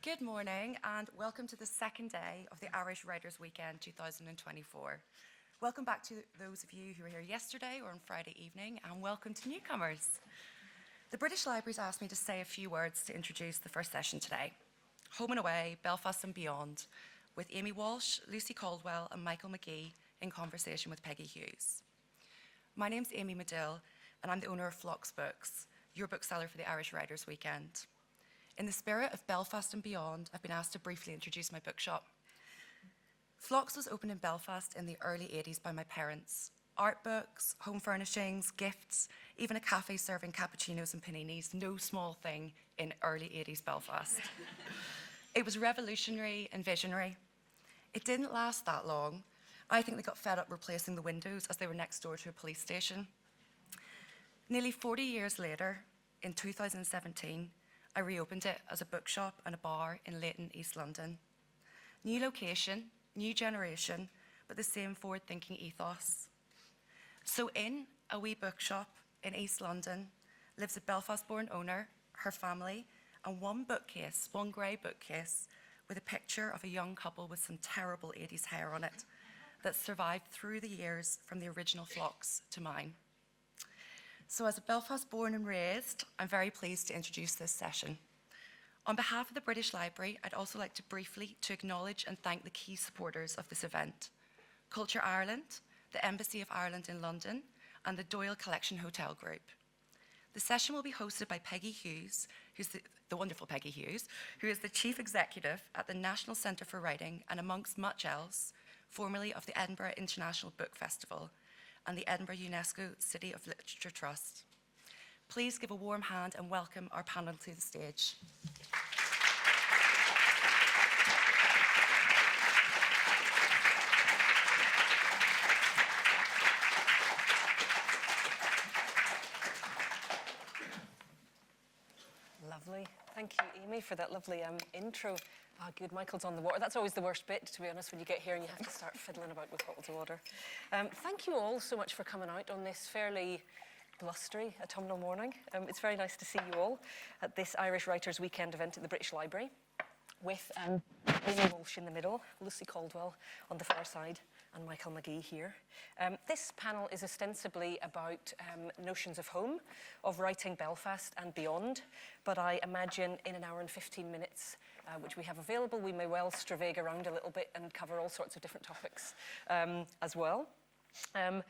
Good morning and welcome to the second day of the Irish Writers' Weekend 2024. Welcome back to those of you who were here yesterday or on Friday evening, and welcome to newcomers. The British Library's asked me to say a few words to introduce the first session today. Home and Away, Belfast and Beyond, with Aimée Walsh, Lucy Caldwell and Michael Magee in conversation with Peggy Hughes. My name's Aimée Medill and I'm the owner of Phlox Books, your bookseller for the Irish Writers' Weekend. In the spirit of Belfast and Beyond, I've been asked to briefly introduce my bookshop. Phlox was opened in Belfast in the early 80s by my parents. Art books, home furnishings, gifts, even a cafe serving cappuccinos and paninis, no small thing in early 80s Belfast. It was revolutionary and visionary. It didn't last that long. I think they got fed up replacing the windows as they were next door to a police station. Nearly 40 years later, in 2017, I reopened it as a bookshop and a bar in Leighton, East London. New location, new generation, but the same forward-thinking ethos. So in a wee bookshop in East London lives a Belfast-born owner, her family, and one bookcase, one grey bookcase, with a picture of a young couple with some terrible 80s hair on it that survived through the years from the original Phlox to mine. So as a Belfast-born and raised, I'm very pleased to introduce this session. On behalf of the British Library, I'd also like to briefly acknowledge and thank the key supporters of this event: Culture Ireland, the Embassy of Ireland in London, and the Doyle Collection Hotel Group. The session will be hosted by Peggy Hughes, who's the wonderful Peggy Hughes, who is the Chief Executive at the National Centre for Writing and, amongst much else, formerly of the Edinburgh International Book Festival and the Edinburgh UNESCO City of Literature Trust. Please give a warm hand and welcome our panel to the stage. Lovely. Thank you, Aimée, for that lovely intro. Ah, good, Michael's on the water. That's always the worst bit, to be honest, when you get here and you have to start fiddling about with bottles of water. Thank you all so much for coming out on this fairly blustery autumnal morning. It's very nice to see you all at this Irish Writers' Weekend event at the British Library, with Aimée Walsh in the middle, Lucy Caldwell on the far side, and Michael Magee here. This panel is ostensibly about notions of home, of writing Belfast and beyond, but I imagine in an hour and 15 minutes, which we have available, we may well stravaig around a little bit and cover all sorts of different topics as well. And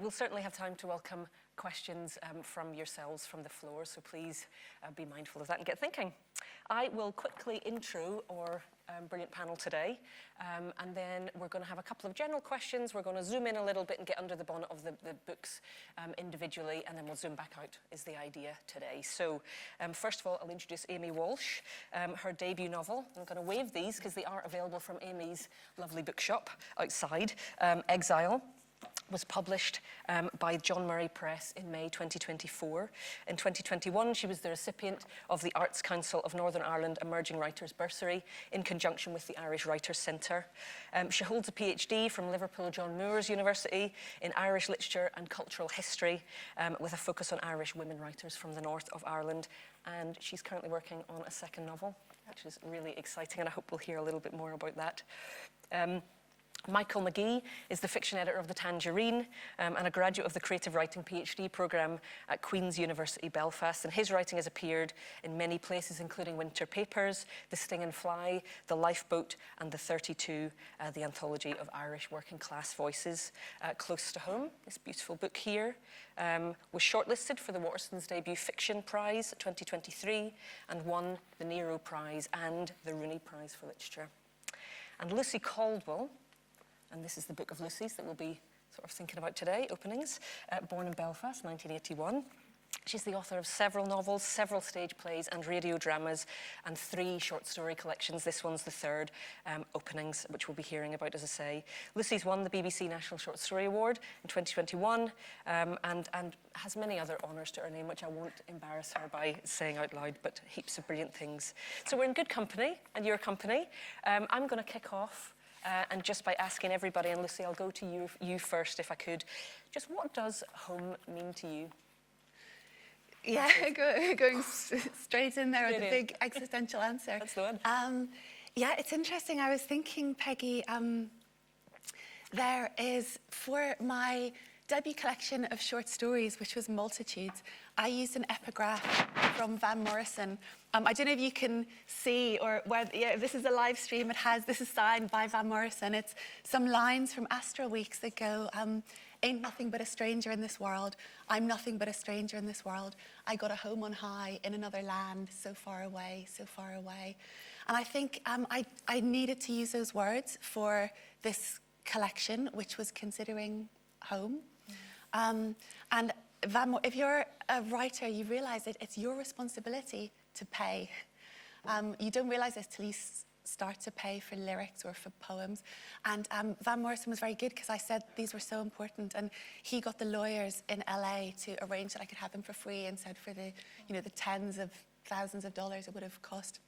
we'll certainly have time to welcome questions from yourselves from the floor, so please be mindful of that and get thinking. I will quickly intro our brilliant panel today, and then we're going to have a couple of general questions. We're going to zoom in a little bit and get under the bonnet of the books individually, and then we'll zoom back out is the idea today. So first of all, I'll introduce Aimée Walsh, her debut novel. I'm going to wave these because they are available from Aimée's lovely bookshop outside. Exile was published by John Murray Press in May 2024. In 2021, she was the recipient of the Arts Council of Northern Ireland Emerging Writers Bursary in conjunction with the Irish Writers Centre. She holds a PhD from Liverpool John Moores University in Irish Literature and Cultural History, with a focus on Irish women writers from the north of Ireland. And she's currently working on a second novel, which is really exciting, and I hope we'll hear a little bit more about that. Michael Magee is the fiction editor of The Tangerine and a graduate of the Creative Writing PhD programme at Queen's University Belfast. And his writing has appeared in many places, including Winter Papers, The Sting and Fly, The Lifeboat, and The 32, the anthology of Irish working class voices. Close to home, this beautiful book here was shortlisted for the Waterston's Debut Fiction Prize 2023 and won the Nero Prize and the Rooney Prize for Literature. And Lucy Caldwell, and this is the book of Lucy's that we'll be sort of thinking about today, Openings, born in Belfast, 1981. She's the author of several novels, several stage plays and radio dramas, and 3 short story collections. This one's the third, Openings, which we'll be hearing about, as I say. Lucy's won the BBC National Short Story Award in 2021, and has many other honours to her name, which I won't embarrass her by saying out loud, but heaps of brilliant things. So we're in good company, and your company. I'm going to kick off. And just by asking everybody, and Lucy, I'll go to you first if I could, just what does home mean to you? Yeah, going straight in there with a Straight big existential answer. That's the one. Yeah, it's interesting. I was thinking, Peggy, there is, for my debut collection of short stories, which was Multitudes, I used an epigraph from Van Morrison. I don't know if you can see, or where, yeah, this is a live stream, this is signed by Van Morrison. It's some lines from Astral Weeks that go, ain't nothing but a stranger in this world. I'm nothing but a stranger in this world. I got a home on high in another land, so far away, so far away. And I think I needed to use those words for this collection, which was considering home. And if you're a writer, you realize that it's your responsibility to pay. You don't realize this till you start to pay for lyrics or for poems. And Van Morrison was very good because I said these were so important, and he got the lawyers in LA to arrange that I could have them for free, and said for the tens of thousands of dollars it would have cost.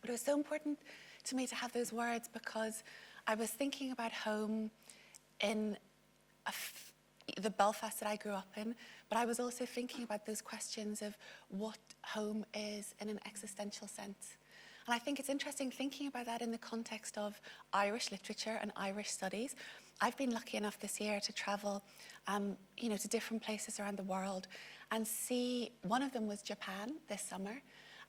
But it was so important to me to have those words because I was thinking about home in the Belfast that I grew up in, but I was also thinking about those questions of what home is in an existential sense. And I think it's interesting thinking about that in the context of Irish literature and Irish studies. I've been lucky enough this year to travel, to different places around the world and see, one of them was Japan this summer,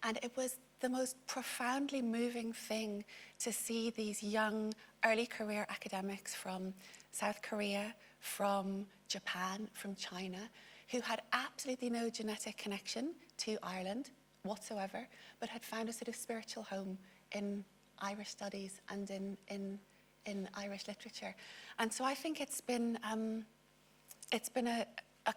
and it was the most profoundly moving thing to see these young, early career academics from South Korea, from Japan, from China, who had absolutely no genetic connection to Ireland whatsoever, but had found a sort of spiritual home in Irish studies and in Irish literature. And so I think it's been a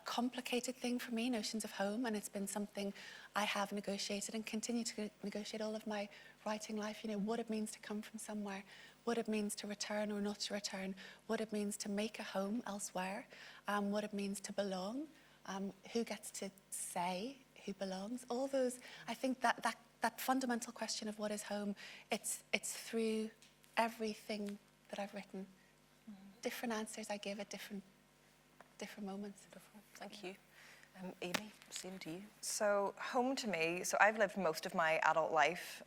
complicated thing for me, notions of home, and it's been something I have negotiated and continue to negotiate all of my writing life, what it means to come from somewhere, what it means to return or not to return, what it means to make a home elsewhere, what it means to belong, who gets to say who belongs, all those. I think that fundamental question of what is home, it's through everything that I've written. Different answers I give at different moments. Thank you. Aimée, same to you. So home to me, so I've lived most of my adult life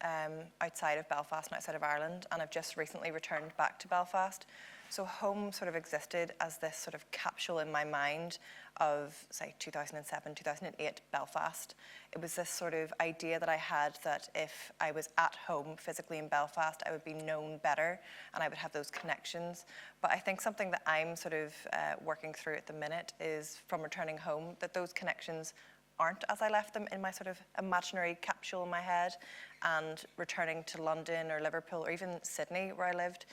outside of Belfast and outside of Ireland, and I've just recently returned back to Belfast. So home sort of existed as this sort of capsule in my mind of, say, 2007, 2008 Belfast. It was this sort of idea that I had that if I was at home physically in Belfast, I would be known better and I would have those connections. But I think something that I'm sort of working through at the minute is, from returning home, that those connections aren't as I left them in my sort of imaginary capsule in my head, and returning to London or Liverpool or even Sydney where I lived,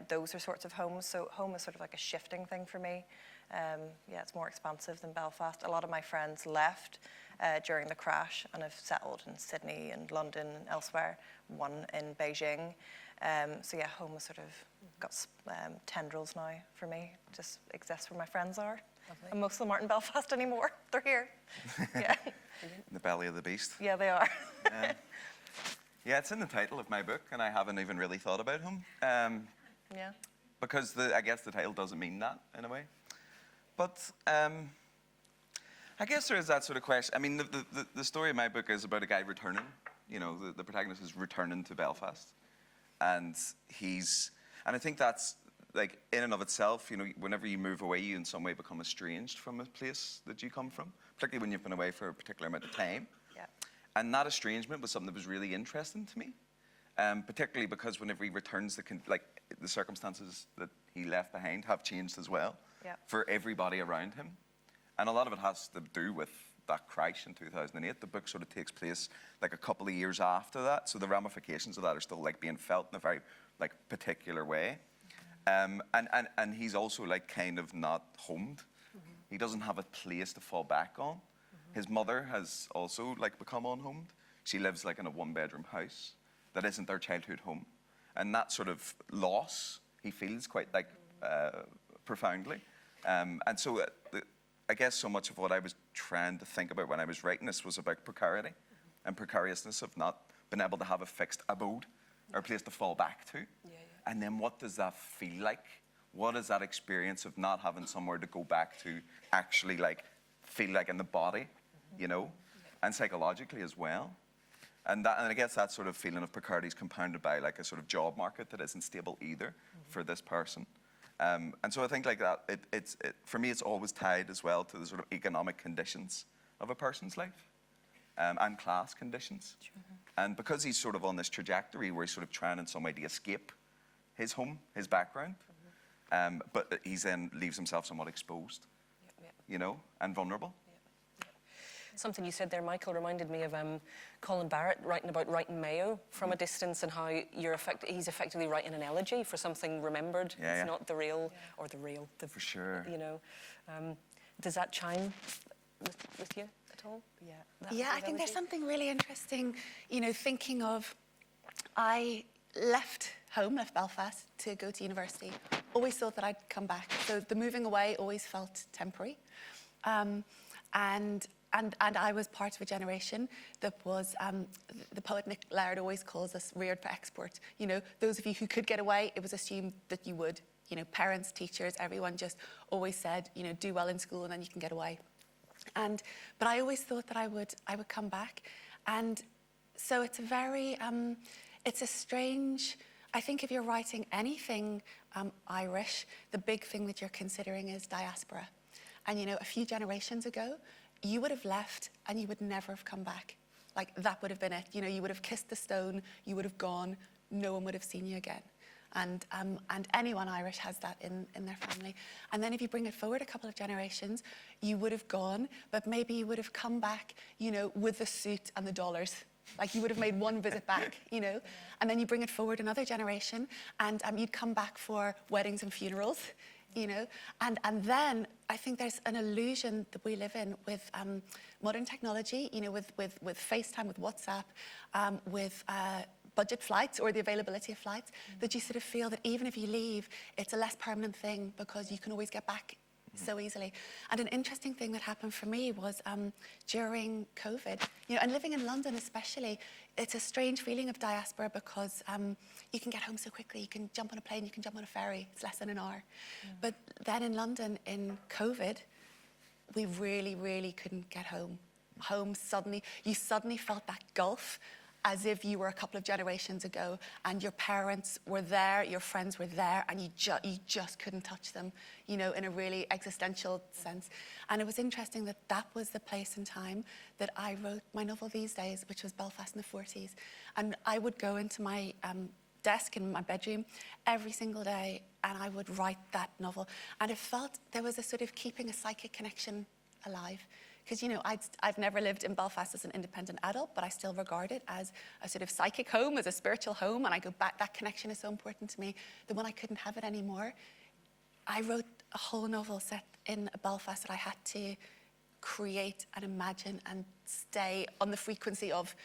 those are sorts of homes. So home is sort of like a shifting thing for me. Yeah, it's more expansive than Belfast. A lot of my friends left during the crash and have settled in Sydney and London and elsewhere, one in Beijing. So yeah, home has sort of got tendrils now for me. It just exists where my friends are. Lovely. And most of them aren't in Belfast anymore. They're here. Yeah. In the belly of the beast. Yeah, they are. Yeah, it's in the title of my book, and I haven't even really thought about home. Yeah. Because I guess the title doesn't mean that, in a way. But I guess there is that sort of question. I mean, the story of my book is about a guy returning. The protagonist is returning to Belfast. And I think that's, like, in and of itself, whenever you move away, you in some way become estranged from a place that you come from, particularly when you've been away for a particular amount of time. Yeah. And that estrangement was something that was really interesting to me, particularly because whenever he returns, the circumstances that he left behind have changed as well. Yeah. For everybody around him. And a lot of it has to do with that crash in 2008. The book sort of takes place like a couple of years after that, so the ramifications of that are still like being felt in a very like particular way. And he's also like kind of not homed. Mm-hmm. He doesn't have a place to fall back on. Mm-hmm. His mother has also like become unhomed. She lives like in a one-bedroom house that isn't their childhood home. And that sort of loss he feels quite like profoundly. And so I guess so much of what I was trying to think about when I was writing this was about precarity and precariousness of not being able to have a fixed abode or a place to fall back to. Yeah. And then what does that feel like? What is that experience of not having somewhere to go back to actually like feel like in the body, and psychologically as well. And I guess that sort of feeling of precarity is compounded by like a sort of job market that isn't stable either for this person. And so I think like that, for me, it's always tied as well to the sort of economic conditions of a person's life and class conditions. And because he's sort of on this trajectory where he's sort of trying in some way to escape his home, his background, but he then leaves himself somewhat exposed, you know, and vulnerable. Something you said there, Michael, reminded me of Colin Barrett writing about writing Mayo from a distance and how he's effectively writing an elegy for something remembered. It's not the real, or the real. For sure. You know, does that chime with you at all? Yeah, I think there's something really interesting, you know, thinking of, I left home, left Belfast to go to university, always thought that I'd come back. So the moving away always felt temporary. And I was part of a generation that was, the poet Nick Laird always calls us reared for export. You know, those of you who could get away, it was assumed that you would. You know, parents, teachers, everyone just always said, you know, do well in school and then you can get away. But I always thought that I would come back. And so it's a very, it's a strange, I think if you're writing anything Irish, the big thing that you're considering is diaspora. And, you know, a few generations ago, you would have left and you would never have come back. Like, that would have been it. You know, you would have kissed the stone, you would have gone, no one would have seen you again. And anyone Irish has that in their family. And then if you bring it forward a couple of generations, you would have gone, but maybe you would have come back, you know, with the suit and the dollars. Like, you would have made one visit back, you know. And then you bring it forward another generation, and you'd come back for weddings and funerals, you know. And then I think there's an illusion that we live in with modern technology, you know, with FaceTime, with WhatsApp, with budget flights or the availability of flights, that you sort of feel that even if you leave, it's a less permanent thing because you can always get back so easily. And an interesting thing that happened for me was during COVID, you know, and living in London especially, it's a strange feeling of diaspora because you can get home so quickly. You can jump on a plane, you can jump on a ferry. It's less than an hour. But then in London, in COVID, we really, really couldn't get home. You suddenly felt that gulf as if you were a couple of generations ago and your parents were there, your friends were there, and you just couldn't touch them, you know, in a really existential sense. And it was interesting that that was the place and time that I wrote my novel these days, which was Belfast in the 40s. And I would go into my desk in my bedroom every single day and I would write that novel. And it felt there was a sort of keeping a psychic connection alive. Because, you know, I've never lived in Belfast as an independent adult, but I still regard it as a sort of psychic home, as a spiritual home, and I go back, that connection is so important to me that when I couldn't have it anymore, I wrote a whole novel set in Belfast that I had to create and imagine and stay on the frequency of,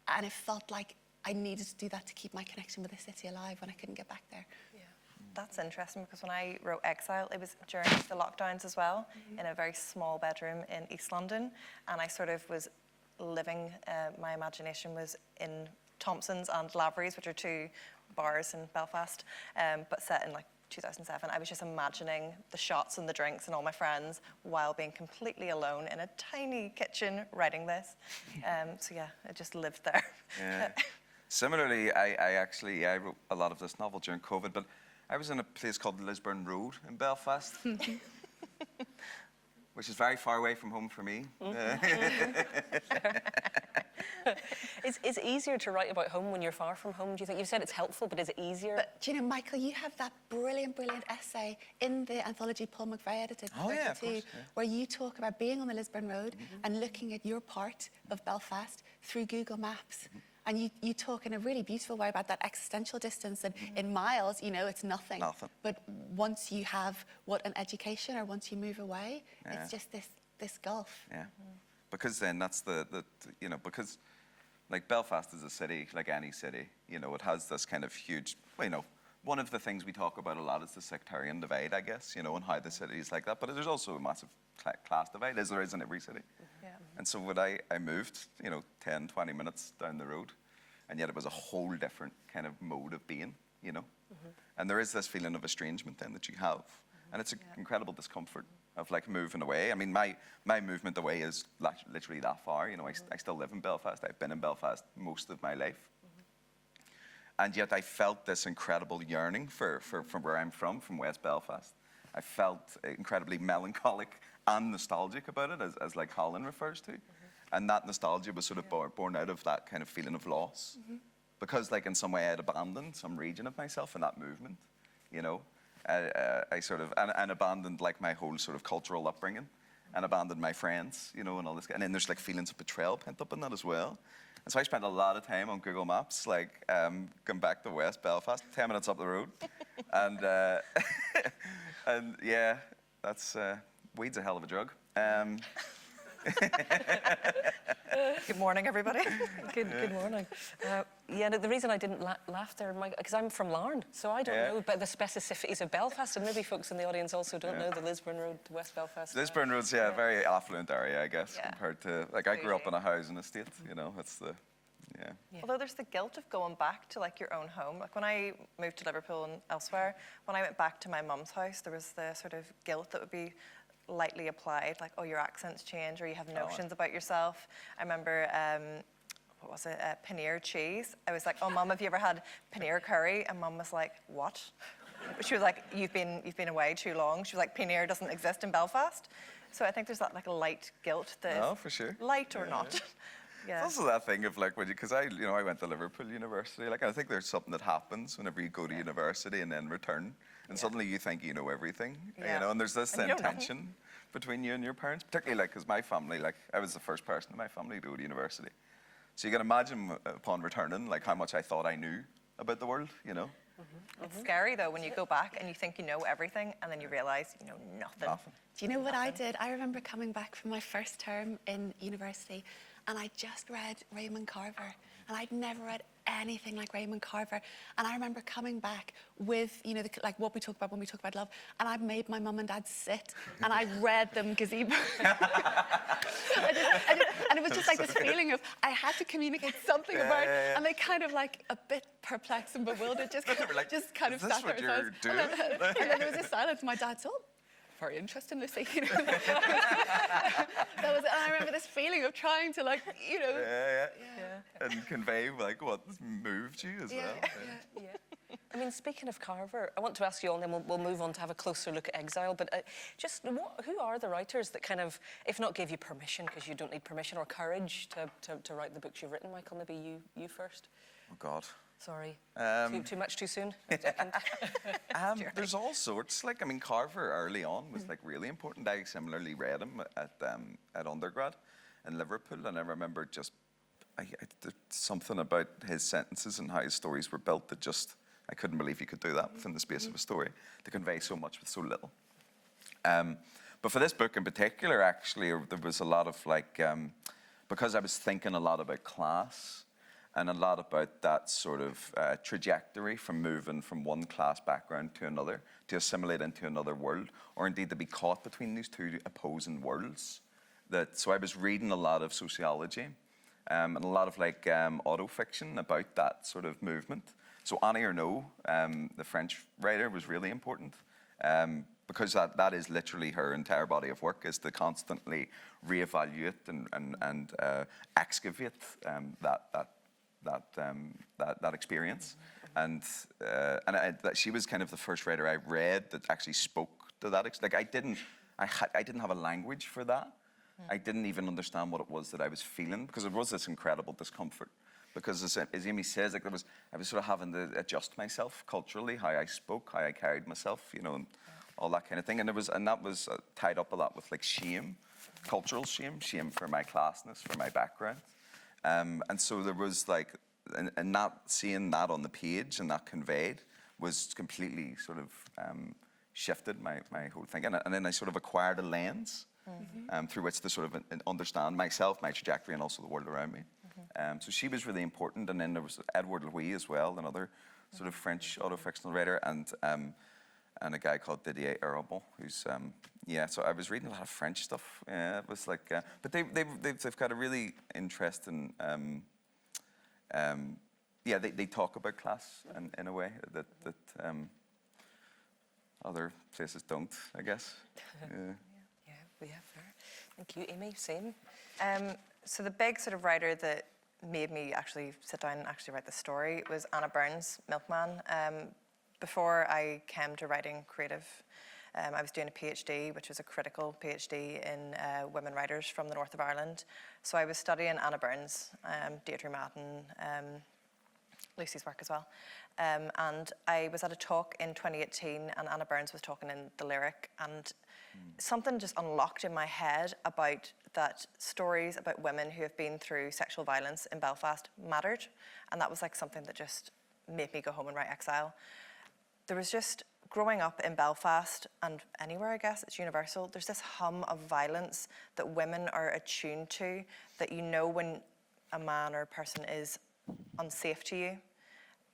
and it felt like I needed to do that to keep my connection with the city alive when I couldn't get back there. That's interesting because when I wrote Exile, it was during the lockdowns as well, in a very small bedroom in East London. And I sort of was living, my imagination was in Thompson's and Lavery's, which are two bars in Belfast, but set in like 2007. I was just imagining the shots and the drinks and all my friends while being completely alone in a tiny kitchen writing this. So yeah, I just lived there. Yeah. Similarly, I wrote a lot of this novel during COVID, but I was in a place called Lisburn Road in Belfast, which is very far away from home for me. It's easier to write about home when you're far from home, do you think? You've said it's helpful, but is it easier? But, do you know, Michael, you have that brilliant essay in the anthology Paul McVeigh edited, Oh, yeah, of course, where you talk about being on the Lisburn Road and looking at your part of Belfast through Google Maps. And you talk in a really beautiful way about that existential distance that in miles, you know, it's nothing. But once you have, an education or once you move away, it's just this gulf. Yeah, because then that's you know, because like Belfast is a city, like any city, you know, it has this kind of huge, well, you know, one of the things we talk about a lot is the sectarian divide, I guess, you know, and how the city is like that. But there's also a massive class divide, as there is in every city. And so when I moved, you know, 10, 20 minutes down the road, and yet it was a whole different kind of mode of being, you know. And there is this feeling of estrangement then that you have. And it's an incredible discomfort of like moving away. I mean, my movement away is literally that far. You know, I still live in Belfast. I've been in Belfast most of my life. And yet I felt this incredible yearning for where I'm from West Belfast. I felt incredibly melancholic and nostalgic about it, as like Colin refers to. And that nostalgia was sort of born out of that kind of feeling of loss. Because like in some way I'd abandoned some region of myself in that movement, you know. I sort of, and abandoned like my whole sort of cultural upbringing and abandoned my friends, you know, and all this. And then there's like feelings of betrayal pent up in that as well. And so I spent a lot of time on Google Maps, like going back to West Belfast, 10 minutes up the road. And, and yeah, that's, weed's a hell of a drug. Good morning, everybody. Good morning. Yeah, the reason I didn't laugh there, because I'm from Larne, so I don't know about the specificities of Belfast, and maybe folks in the audience also don't know the Lisburn Road to West Belfast. Lisburn Road's, a very affluent area, I guess, compared to, like, I grew up in a housing estate, you know, it's the, Although there's the guilt of going back to like your own home. Like when I moved to Liverpool and elsewhere, when I went back to my mum's house, there was the sort of guilt that would be lightly applied, like, oh, your accents change, or you have notions about yourself. I remember, what was it, paneer cheese. I was like, oh, Mum, have you ever had paneer curry? And Mum was like, what? She was like, you've been away too long. She was like, paneer doesn't exist in Belfast. So I think there's that like a light guilt that Oh, for sure. light or not. It's also that thing of like, because I went to Liverpool University. Like, I think there's something that happens whenever you go to university and then return, and suddenly you think you know everything, you know. And there's this then tension between you and your parents, particularly like, because my family, like, I was the first person in my family to go to university. So you can imagine upon returning, like, how much I thought I knew about the world, you know. It's scary though when you go back and you think you know everything, and then you realise you know nothing. Do you know what I did? I remember coming back from my first term in university, and I just read Raymond Carver, and I'd never read anything like Raymond Carver. And I remember coming back with, you know, like what we talk about when we talk about love, and I made my mum and dad sit, and I read them gazebo. And it was just like this feeling of I had to communicate something about it, and they kind of like a bit perplexed and bewildered, just kind of sat there. And then there was a silence. My dad said, oh, very interesting, Lucy. You know? That was it. And I remember this feeling of trying to, like, you know, and convey like what moved you as well. I mean, speaking of Carver, I want to ask you all, and then we'll move on to have a closer look at Exile. But just who are the writers that kind of, if not gave you permission, because you don't need permission, or courage to write the books you've written? Michael, maybe you first. Oh God. Sorry. Too much too soon? There's all sorts. Like, I mean, Carver early on was like really important. I similarly read him at undergrad in Liverpool, and I remember just something about his sentences and how his stories were built that just I couldn't believe he could do that within the space of a story, to convey so much with so little. But for this book in particular, actually, there was a lot of like, because I was thinking a lot about class. And a lot about that sort of trajectory from moving from one class background to another, to assimilate into another world, or indeed to be caught between these two opposing worlds. So I was reading a lot of sociology and a lot of like autofiction about that sort of movement. So Annie Ernaux, the French writer, was really important because that is literally her entire body of work, is to constantly reevaluate and excavate that experience, and she was kind of the first writer I read that actually spoke to that. Like I didn't have a language for that. I didn't even understand what it was that I was feeling, because it was this incredible discomfort. Because as Aimée says, like I was sort of having to adjust myself culturally, how I spoke, how I carried myself, you know, and all that kind of thing. And that was tied up a lot with like shame, cultural shame for my classness, for my background. And so there was like, and not seeing that on the page and that conveyed was completely sort of shifted my whole thing. And then I sort of acquired a lens through which to sort of understand myself, my trajectory, and also the world around me. So she was really important. And then there was Edward Louis as well, another sort of French autofictional writer, and a guy called Didier Eribon, who's so I was reading a lot of French stuff. It was like, but they've got a really interesting. They talk about class in a way that other places don't, I guess. Yeah, fair. Thank you, Aimée. Same. So the big sort of writer that made me actually sit down and actually write the story was Anna Burns, Milkman. Before I came to writing creative, I was doing a PhD, which was a critical PhD in women writers from the north of Ireland. So I was studying Anna Burns, Deirdre Madden, Lucy's work as well. And I was at a talk in 2018 and Anna Burns was talking in the lyric, and something just unlocked in my head about that stories about women who have been through sexual violence in Belfast mattered. And that was like something that just made me go home and write Exile. There was just, growing up in Belfast and anywhere, I guess, it's universal, there's this hum of violence that women are attuned to, that you know when a man or a person is unsafe to you.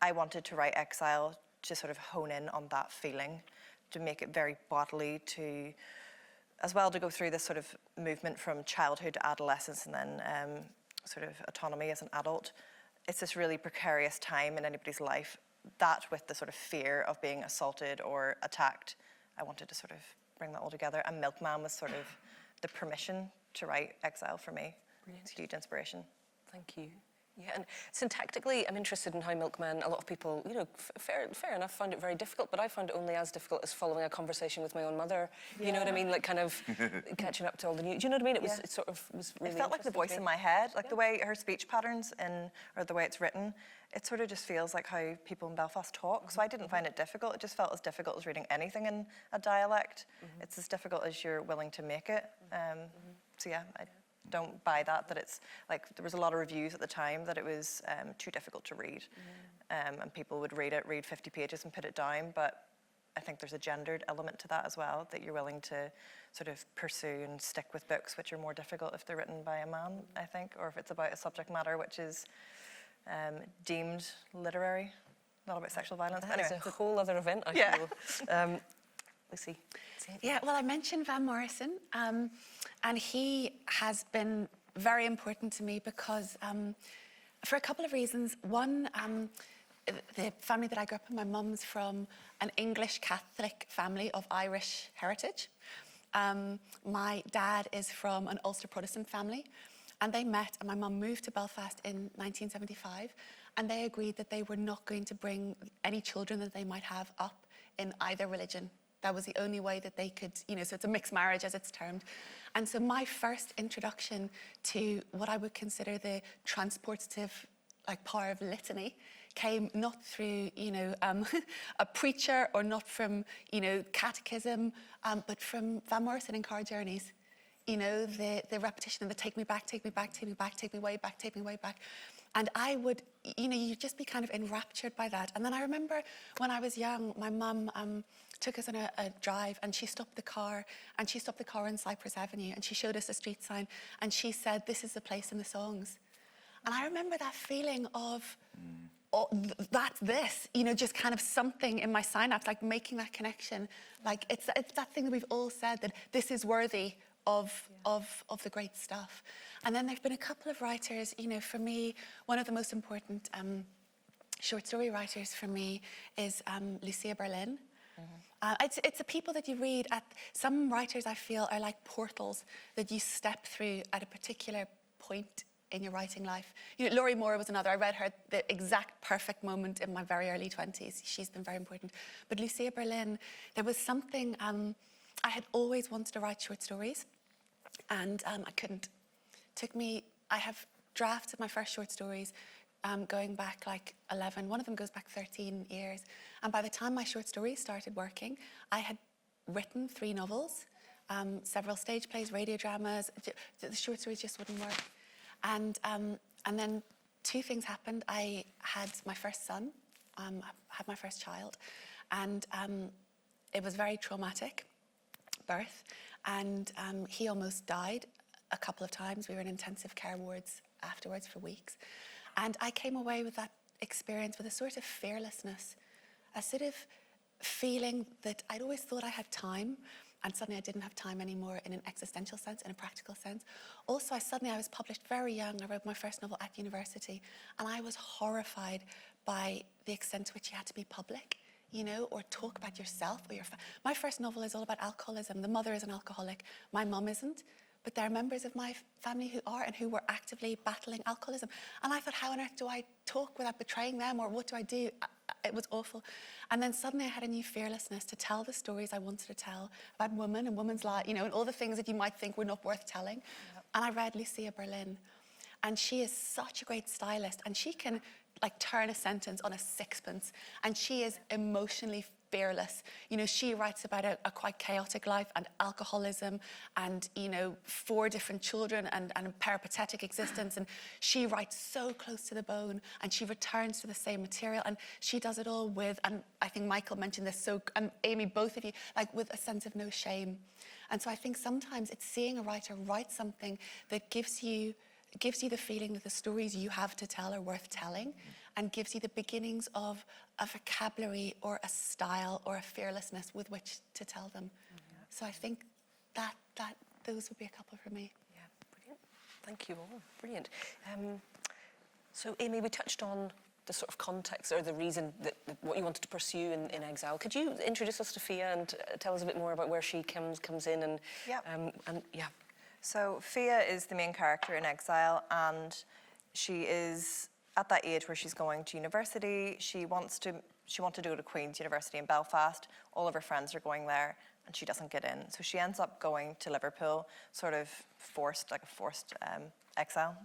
I wanted to write Exile to sort of hone in on that feeling, to make it very bodily, to, as well, to go through this sort of movement from childhood to adolescence and then sort of autonomy as an adult. It's this really precarious time in anybody's life. That with the sort of fear of being assaulted or attacked, I wanted to sort of bring that all together. And Milkman was sort of the permission to write Exile for me. Brilliant. It's a huge inspiration. Thank you. Yeah, and syntactically, I'm interested in how Milkman, a lot of people, you know, fair enough, found it very difficult, but I found it only as difficult as following a conversation with my own mother. You know what I mean? Like kind of catching up to all the news. Do you know what I mean? It sort of was really It felt like the voice in my head, like the way her speech patterns or the way it's written, it sort of just feels like how people in Belfast talk. So I didn't find it difficult. It just felt as difficult as reading anything in a dialect. It's as difficult as you're willing to make it. So yeah, I don't buy that it's like, there was a lot of reviews at the time that it was too difficult to read. And people would read 50 pages and put it down. But I think there's a gendered element to that as well, that you're willing to sort of pursue and stick with books which are more difficult if they're written by a man, I think, or if it's about a subject matter which is deemed literary, not about sexual violence. That Anyway, is a whole other event, I Yeah. feel. Lucy. Yeah, well, I mentioned Van Morrison, and he has been very important to me because, for a couple of reasons. One, the family that I grew up in, my mum's from an English Catholic family of Irish heritage. My dad is from an Ulster Protestant family, and they met, and my mum moved to Belfast in 1975, and they agreed that they were not going to bring any children that they might have up in either religion. That was the only way that they could, you know, so it's a mixed marriage as it's termed. And so my first introduction to what I would consider the transportative, like, power of litany came not through, you know, a preacher or not from, you know, catechism, but from Van Morrison and Car Journeys. You know, the repetition of the take me back, take me back, take me back, take me way back, take me way back. And I would, you know, you'd just be kind of enraptured by that. And then I remember when I was young, my mum took us on a drive, and she stopped the car on Cypress Avenue, and she showed us a street sign, and she said, "This is the place in the songs." And I remember that feeling of, oh, that's this, you know, just kind of something in my synapse, like making that connection. Like it's that thing that we've all said, that this is worthy of the great stuff. And then there've been a couple of writers, you know, for me, one of the most important short story writers for me is Lucia Berlin. It's the people that you read at, some writers I feel are like portals that you step through at a particular point in your writing life. You know, Laurie Moore was another. I read her at the exact perfect moment in my very early 20s. She's been very important. But Lucia Berlin, there was something, I had always wanted to write short stories, and I couldn't. I have drafts of my first short stories going back like 11. One of them goes back 13 years. And by the time my short stories started working, I had written 3 novels, several stage plays, radio dramas. The short stories just wouldn't work. And then 2 things happened. I had my first son, had my first child, and it was very traumatic birth, and he almost died a couple of times. We were in intensive care wards afterwards for weeks. And I came away with that experience with a sort of fearlessness, a sort of feeling that I'd always thought I had time, and suddenly I didn't have time anymore in an existential sense, in a practical sense. Also, I was published very young. I wrote my first novel at university, and I was horrified by the extent to which you had to be public you know, or talk about yourself or my first novel is all about alcoholism. The mother is an alcoholic, my mum isn't, but there are members of my family who are and who were actively battling alcoholism. And I thought, how on earth do I talk without betraying them, or what do I do? It was awful. And then suddenly I had a new fearlessness to tell the stories I wanted to tell about women and women's life, you know, and all the things that you might think were not worth telling. Yep. And I read Lucia Berlin, and she is such a great stylist, and she can like turn a sentence on a sixpence, and she is emotionally fearless. You know, she writes about a quite chaotic life and alcoholism and, you know, 4 different children and a peripatetic existence. And she writes so close to the bone, and she returns to the same material, and she does it all with, and I think Michael mentioned this, so Aimée, both of you, like with a sense of no shame. And so I think sometimes it's seeing a writer write something that gives you the feeling that the stories you have to tell are worth telling, and gives you the beginnings of a vocabulary or a style or a fearlessness with which to tell them. Mm-hmm. So I think that those would be a couple for me. Yeah, brilliant. Thank you all. Brilliant. So Aimée, we touched on the sort of context or the reason that what you wanted to pursue in Exile. Could you introduce us to Fia and tell us a bit more about where she comes in and yeah. So Fia is the main character in Exile, and she is at that age where she's going to university. She wanted to go to Queen's University in Belfast. All of her friends are going there, and she doesn't get in. So she ends up going to Liverpool, sort of forced exile.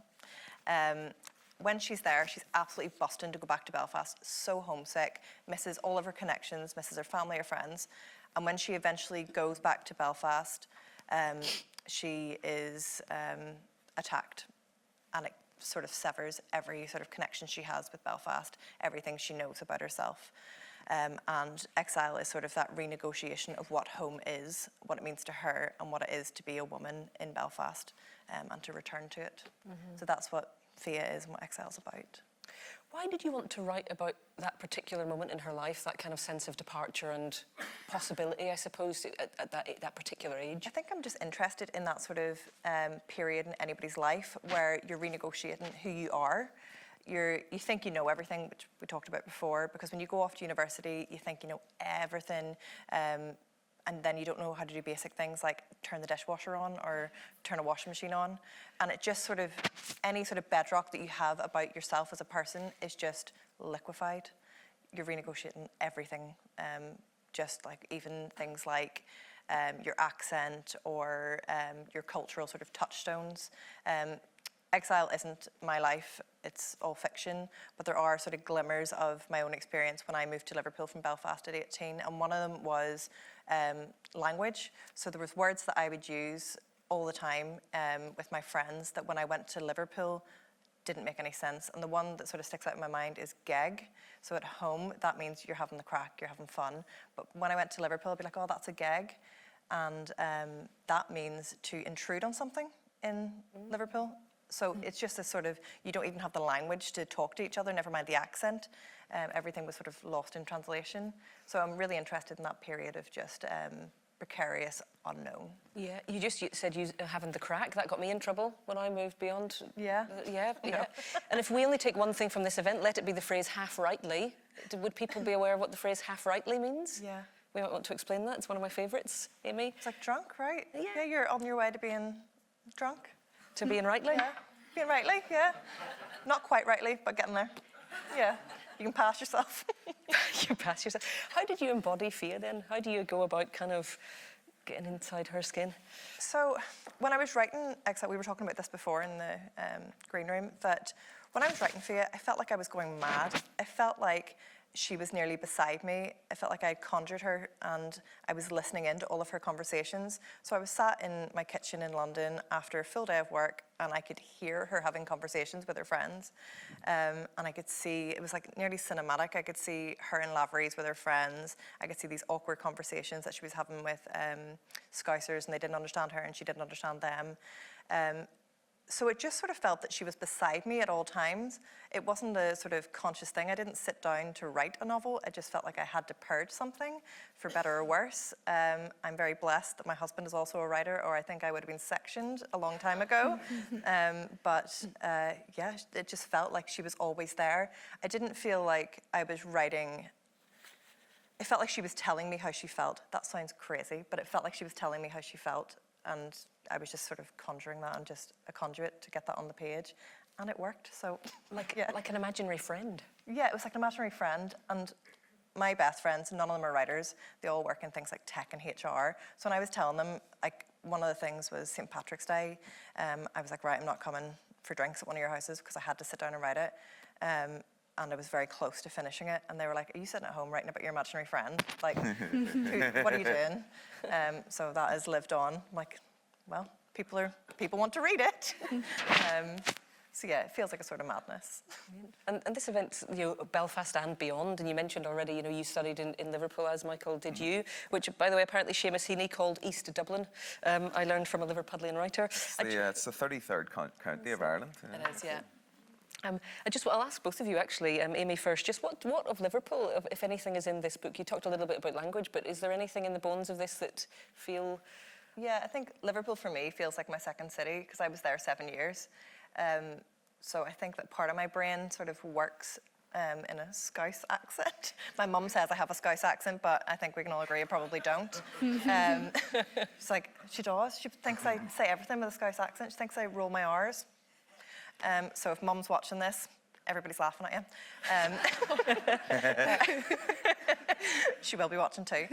When she's there, she's absolutely busting to go back to Belfast, so homesick, misses all of her connections, misses her family, her friends. And when she eventually goes back to Belfast, she is attacked, and it sort of severs every sort of connection she has with Belfast, everything she knows about herself. And Exile is sort of that renegotiation of what home is, what it means to her, and what it is to be a woman in Belfast, and to return to it. Mm-hmm. So that's what Fia is and what Exile's about. Why did you want to write about that particular moment in her life, that kind of sense of departure and possibility, I suppose, at that particular age? I think I'm just interested in that sort of period in anybody's life where you're renegotiating who you are. You think you know everything, which we talked about before, because when you go off to university, you think you know everything, and then you don't know how to do basic things like turn the dishwasher on or turn a washing machine on. And it just sort of, any sort of bedrock that you have about yourself as a person is just liquefied. You're renegotiating everything, just like even things like your accent or your cultural sort of touchstones. Exile isn't my life, it's all fiction, but there are sort of glimmers of my own experience when I moved to Liverpool from Belfast at 18, and one of them was language. So there was words that I would use all the time with my friends that when I went to Liverpool didn't make any sense. And the one that sort of sticks out in my mind is geg. So at home, that means you're having the crack, you're having fun. But when I went to Liverpool, I'd be like, oh, that's a geg. And that means to intrude on something in Liverpool. So it's just a sort of, you don't even have the language to talk to each other, never mind the accent. Everything was sort of lost in translation. So I'm really interested in that period of just precarious unknown. Yeah, you said you having the crack. That got me in trouble when I moved beyond. Yeah. Yeah. And if we only take one thing from this event, let it be the phrase half rightly. Would people be aware of what the phrase half rightly means? Yeah. We might want to explain that. It's one of my favourites, Aimée. It's like drunk, right? Yeah. You're on your way to being drunk. To being rightly? Yeah. Being rightly, yeah. Not quite rightly, but getting there. Yeah. You can pass yourself. You pass yourself. How did you embody Fia then? How do you go about kind of getting inside her skin? So when I was writing Exile, we were talking about this before in the green room, that when I was writing Fia, I felt like I was going mad. I felt like she was nearly beside me. I felt like I conjured her and I was listening into all of her conversations. So I was sat in my kitchen in London after a full day of work and I could hear her having conversations with her friends. And I could see, it was like nearly cinematic. I could see her in Lavery's with her friends. I could see these awkward conversations that she was having with Scousers and they didn't understand her and she didn't understand them. So it just sort of felt that she was beside me at all times. It wasn't a sort of conscious thing. I didn't sit down to write a novel. I just felt like I had to purge something, for better or worse. I'm very blessed that my husband is also a writer, or I think I would have been sectioned a long time ago. Yeah, it just felt like she was always there. I didn't feel like I was writing it felt like she was telling me how she felt. That sounds crazy, but it felt like she was telling me how she felt, and I was just sort of conjuring that and just a conduit to get that on the page, and it worked. So Like, yeah. like an imaginary friend. Yeah, it was like an imaginary friend, and my best friends, none of them are writers. They all work in things like tech and HR. So when I was telling them, like, one of the things was St. Patrick's Day. I was like, right, I'm not coming for drinks at one of your houses because I had to sit down and write it. And I was very close to finishing it. And they were like, are you sitting at home writing about your imaginary friend? Like, what are you doing? So that has lived on. Like, well, people want to read it. So yeah, it feels like a sort of madness. And this event, you know, Belfast and beyond, and you mentioned already, you know, you studied in Liverpool, as Michael did you, which, by the way, apparently Seamus Heaney called East Dublin. I learned from a Liverpudlian writer. It's the 33rd county of Ireland. It is, yeah. I'll ask both of you, actually, Aimée first, just what of Liverpool, if anything, is in this book? You talked a little bit about language, but is there anything in the bones of this that feel... Yeah, I think Liverpool for me feels like my second city because I was there 7 years. So I think that part of my brain sort of works in a Scouse accent. My mum says I have a Scouse accent, but I think we can all agree I probably don't. She's like, she does. She thinks I say everything with a Scouse accent. She thinks I roll my R's. So if mum's watching this, everybody's laughing at you. She will be watching too.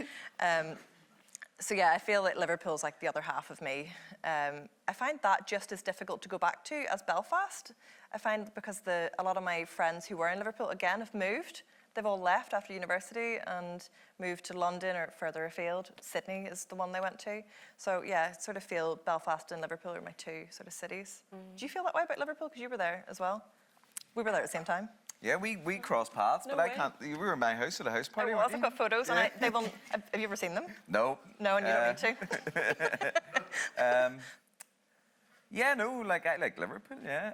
So yeah, I feel like Liverpool's like the other half of me. I find that just as difficult to go back to as Belfast. I find because a lot of my friends who were in Liverpool, again, have moved. They've all left after university and moved to London or further afield. Sydney is the one they went to. So yeah, I sort of feel Belfast and Liverpool are my two sort of cities. Do you feel that way about Liverpool? Because you were there as well. We were there at the same time. Yeah, we crossed paths, No but way. I can't. You were in my house at a house party, I weren't was. you? I've got photos, Yeah. and have you ever seen them? No. No, and you don't need to. Yeah, no, like I like Liverpool. Yeah,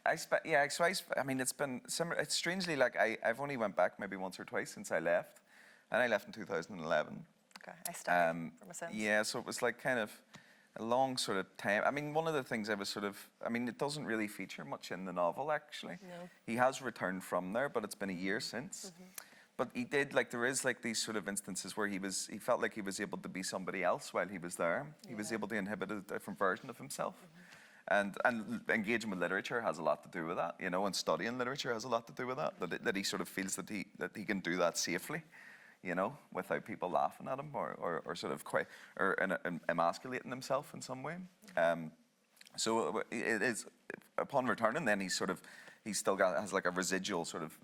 I mean, it's been similar. It's strangely like I've only went back maybe once or twice since I left, and I left in 2011. Okay, I stayed for my sins. Yeah, so it was like kind of a long sort of time. I mean, one of the things I was sort of, I mean, it doesn't really feature much in the novel, actually. No. He has returned from there, but it's been a year since. But he did, like, there is like these sort of instances where he felt like he was able to be somebody else while he was there. He was able to inhabit a different version of himself. And engaging with literature has a lot to do with that, you know, and studying literature has a lot to do with that, that he sort of feels that he can do that safely, you know, without people laughing at him or sort of emasculating himself in some way. So it is, upon returning then he's still has like a residual sort of,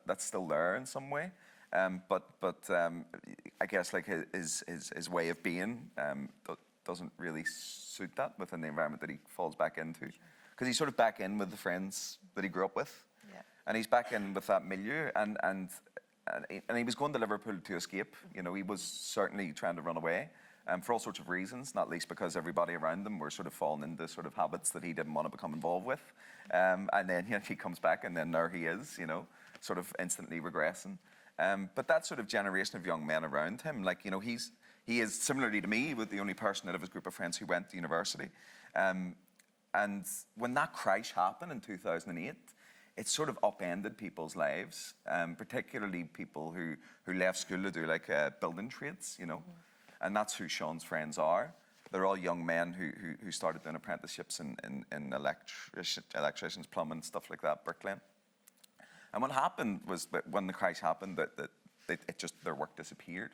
that's still there in some way. But I guess like his way of being doesn't really suit that within the environment that he falls back into. Because he's sort of back in with the friends that he grew up with. Yeah. And he's back in with that milieu, and he was going to Liverpool to escape. You know, he was certainly trying to run away for all sorts of reasons, not least because everybody around him were sort of falling into sort of habits that he didn't want to become involved with. And then he comes back, and then there he is, you know, sort of instantly regressing. But that sort of generation of young men around him, like, you know, he is, similarly to me, with the only person out of his group of friends who went to university. And when that crash happened in 2008, it sort of upended people's lives, particularly people who left school to do like building trades, you know. And that's who Sean's friends are. They're all young men who started doing apprenticeships in electricians, plumbing, stuff like that, bricklaying. And what happened was that when the crash happened, that it just, their work disappeared.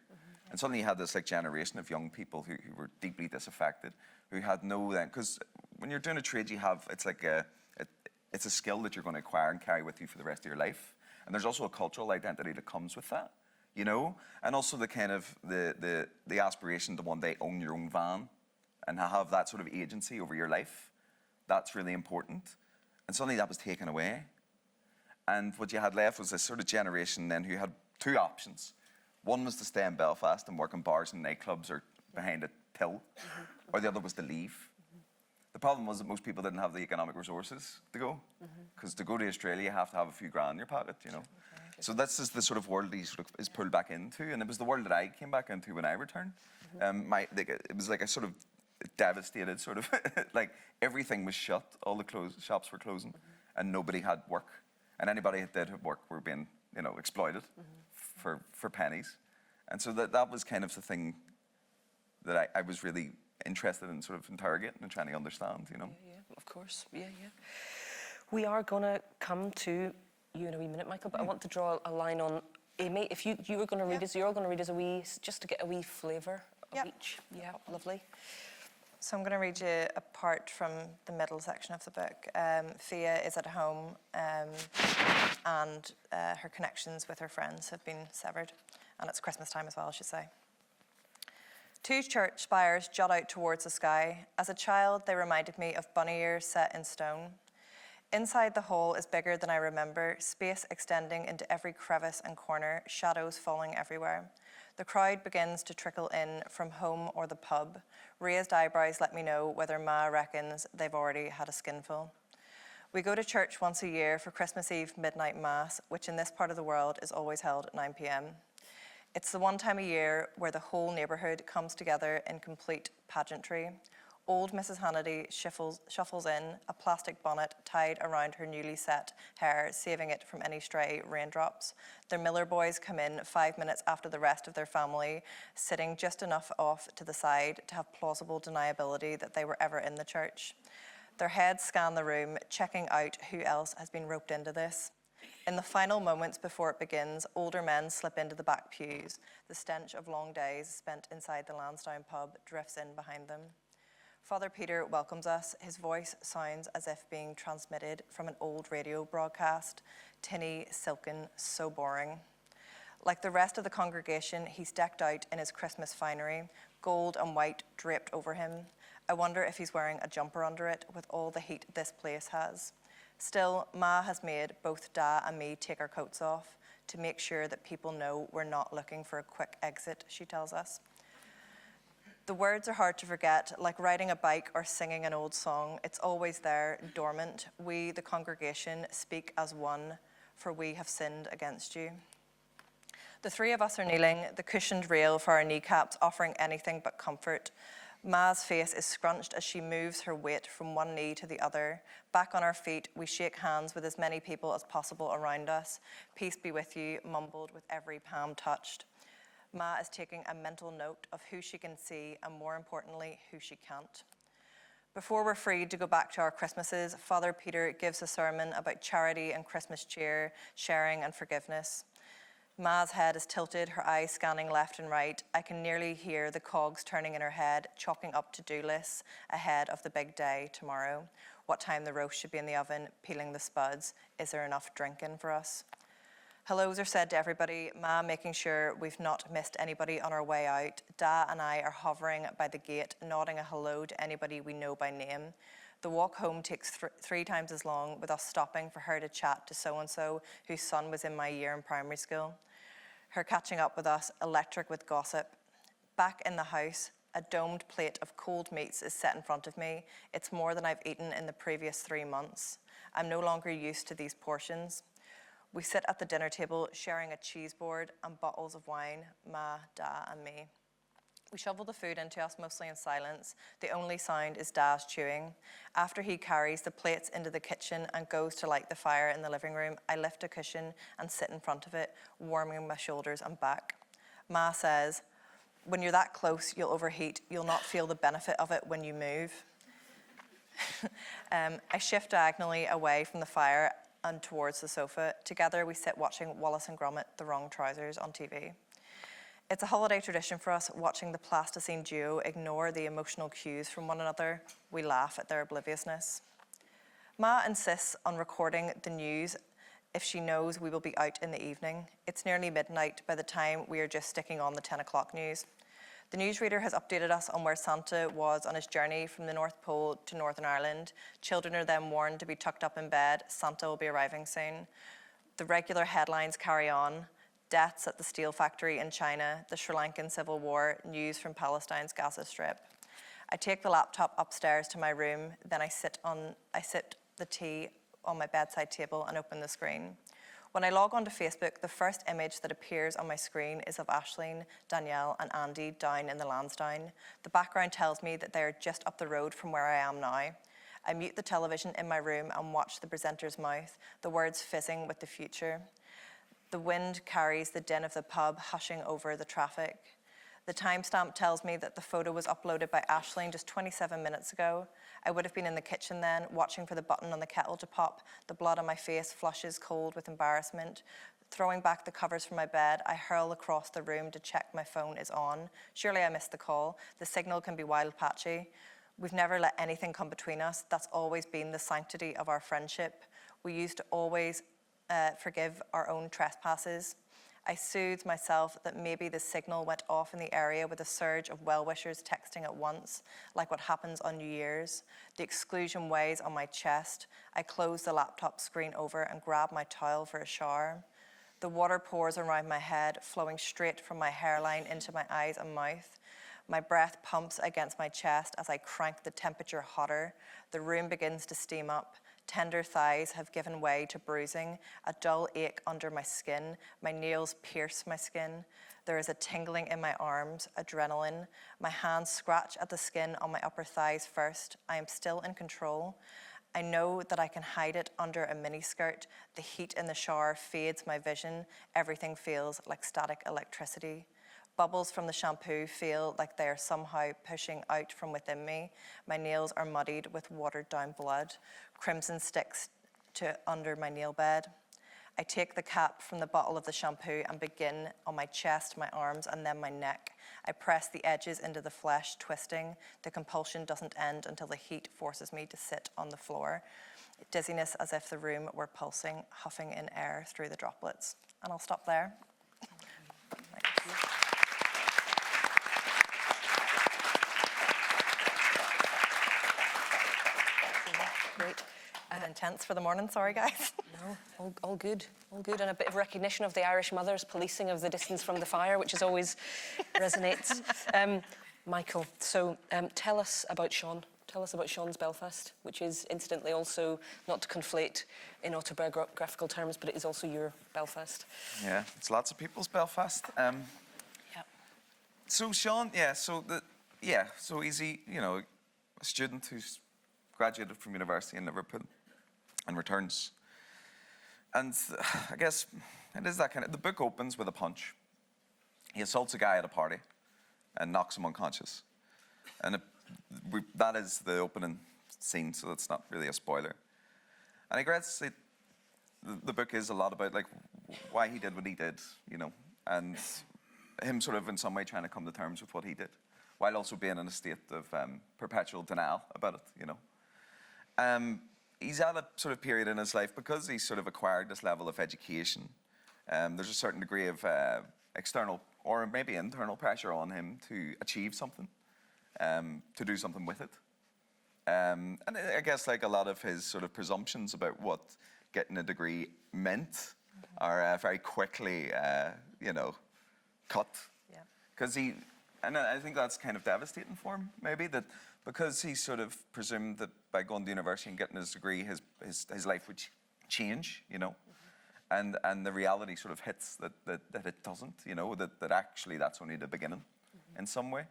And suddenly you had this like generation of young people who were deeply disaffected, who had no then, because when you're doing a trade, it's like it's a skill that you're going to acquire and carry with you for the rest of your life. And there's also a cultural identity that comes with that, you know? And also the kind of, the aspiration to one day own your own van and have that sort of agency over your life. That's really important. And suddenly that was taken away. And what you had left was this sort of generation then who had two options. One was to stay in Belfast and work in bars and nightclubs or behind a till, or the other was to leave. The problem was that most people didn't have the economic resources to go, because to go to Australia, you have to have a few grand in your pocket, you know. So this is the sort of world he sort of is pulled back into, and it was the world that I came back into when I returned. It was like a sort of devastated sort of, like everything was shut, all the shops were closing, and nobody had work. And anybody that did have work were being, you know, exploited for pennies. And so that was kind of the thing that I was really interested in sort of interrogating and trying to understand, you know. Yeah, of course. Yeah. We are going to come to you in a wee minute, Michael, but I want to draw a line on Aimée. If you were going to read us, you're going to read us a wee, just to get a wee flavour of each. Yeah, lovely. So I'm going to read you a part from the middle section of the book. Fia is at home and her connections with her friends have been severed. And it's Christmas time as well, I should say. Two church spires jut out towards the sky. As a child, they reminded me of bunny ears set in stone. Inside the hall is bigger than I remember, space extending into every crevice and corner, shadows falling everywhere. The crowd begins to trickle in from home or the pub. Raised eyebrows let me know whether Ma reckons they've already had a skinful. We go to church once a year for Christmas Eve midnight mass, which in this part of the world is always held at 9 p.m. It's the one time a year where the whole neighbourhood comes together in complete pageantry. Old Mrs. Hannity shuffles in, a plastic bonnet tied around her newly set hair, saving it from any stray raindrops. Their Miller boys come in 5 minutes after the rest of their family, sitting just enough off to the side to have plausible deniability that they were ever in the church. Their heads scan the room, checking out who else has been roped into this. In the final moments before it begins, older men slip into the back pews. The stench of long days spent inside the Lansdowne pub drifts in behind them. Father Peter welcomes us. His voice sounds as if being transmitted from an old radio broadcast. Tinny, silken, so boring. Like the rest of the congregation, he's decked out in his Christmas finery, gold and white draped over him. I wonder if he's wearing a jumper under it with all the heat this place has. Still, Ma has made both Da and me take our coats off to make sure that people know we're not looking for a quick exit, she tells us. The words are hard to forget, like riding a bike or singing an old song. It's always there, dormant. We, the congregation, speak as one, for we have sinned against you. The three of us are kneeling, the cushioned rail for our kneecaps offering anything but comfort. Ma's face is scrunched as she moves her weight from one knee to the other. Back on our feet, we shake hands with as many people as possible around us. Peace be with you, mumbled with every palm touched. Ma is taking a mental note of who she can see and, more importantly, who she can't. Before we're free to go back to our Christmases, Father Peter gives a sermon about charity and Christmas cheer, sharing and forgiveness. Ma's head is tilted, her eyes scanning left and right. I can nearly hear the cogs turning in her head, chalking up to-do lists ahead of the big day tomorrow. What time the roast should be in the oven, peeling the spuds. Is there enough drinking for us? Hellos are said to everybody, Ma making sure we've not missed anybody on our way out. Da and I are hovering by the gate, nodding a hello to anybody we know by name. The walk home takes 3 times as long, with us stopping for her to chat to so-and-so whose son was in my year in primary school. Her catching up with us, electric with gossip. Back in the house, a domed plate of cold meats is set in front of me. It's more than I've eaten in the previous 3 months. I'm no longer used to these portions. We sit at the dinner table, sharing a cheese board and bottles of wine, Ma, Da, and me. We shovel the food into us mostly in silence. The only sound is Da's chewing. After he carries the plates into the kitchen and goes to light the fire in the living room, I lift a cushion and sit in front of it, warming my shoulders and back. Ma says, when you're that close, you'll overheat. You'll not feel the benefit of it when you move. I shift diagonally away from the fire and towards the sofa. Together we sit watching Wallace and Gromit, The Wrong Trousers, on TV. It's a holiday tradition for us, watching the plasticine duo ignore the emotional cues from one another. We laugh at their obliviousness. Ma insists on recording the news if she knows we will be out in the evening. It's nearly midnight by the time we are just sticking on the 10 o'clock news. The newsreader has updated us on where Santa was on his journey from the North Pole to Northern Ireland. Children are then warned to be tucked up in bed. Santa will be arriving soon. The regular headlines carry on. Deaths at the steel factory in China, the Sri Lankan civil war, news from Palestine's Gaza Strip. I take the laptop upstairs to my room, then I sip the tea on my bedside table and open the screen. When I log onto Facebook, the first image that appears on my screen is of Aisling, Danielle, and Andy down in the Lansdowne. The background tells me that they are just up the road from where I am now. I mute the television in my room and watch the presenter's mouth, the words fizzing with the future. The wind carries the din of the pub hushing over the traffic. The timestamp tells me that the photo was uploaded by Aisling just 27 minutes ago. I would have been in the kitchen then, watching for the button on the kettle to pop. The blood on my face flushes cold with embarrassment. Throwing back the covers from my bed, I hurl across the room to check my phone is on. Surely I missed the call. The signal can be wild patchy. We've never let anything come between us. That's always been the sanctity of our friendship. We used to always forgive our own trespasses. I soothed myself that maybe the signal went off in the area with a surge of well-wishers texting at once, like what happens on New Year's. The exclusion weighs on my chest. I close the laptop screen over and grab my towel for a shower. The water pours around my head, flowing straight from my hairline into my eyes and mouth. My breath pumps against my chest as I crank the temperature hotter. The room begins to steam up. Tender thighs have given way to bruising, a dull ache under my skin. My nails pierce my skin. There is a tingling in my arms, adrenaline. My hands scratch at the skin on my upper thighs first. I am still in control. I know that I can hide it under a miniskirt. The heat in the shower fades my vision. Everything feels like static electricity. Bubbles from the shampoo feel like they are somehow pushing out from within me. My nails are muddied with watered down blood. Crimson sticks to under my nail bed. I take the cap from the bottle of the shampoo and begin on my chest, my arms, and then my neck. I press the edges into the flesh, twisting. The compulsion doesn't end until the heat forces me to sit on the floor. Dizziness as if the room were pulsing, huffing in air through the droplets. And I'll stop there. Thank you. Great. Intense for the morning, sorry guys. No, all good, all good. And a bit of recognition of the Irish mothers policing of the distance from the fire, which is always resonates. Michael, so tell us about Sean. Tell us about Sean's Belfast, which is incidentally also, not to conflate in autobiographical terms, but it is also your Belfast. Yeah, it's lots of people's Belfast. Yeah. So Sean, so he's a student who's graduated from university in Liverpool and returns. And I guess it is that kind of, the book opens with a punch. He assaults a guy at a party and knocks him unconscious. And that is the opening scene, so that's not really a spoiler. And I guess the book is a lot about like why he did what he did, and him sort of in some way trying to come to terms with what he did, while also being in a state of perpetual denial about it, He's at a sort of period in his life, because he's sort of acquired this level of education, there's a certain degree of external or maybe internal pressure on him to achieve something, to do something with it. And I guess like a lot of his sort of presumptions about what getting a degree meant are very quickly, cut. Yeah. Because and I think that's kind of devastating for him, maybe, that because he sort of presumed that by going to university and getting his degree, his life would change, and the reality sort of hits that it doesn't, that actually that's only the beginning in some way.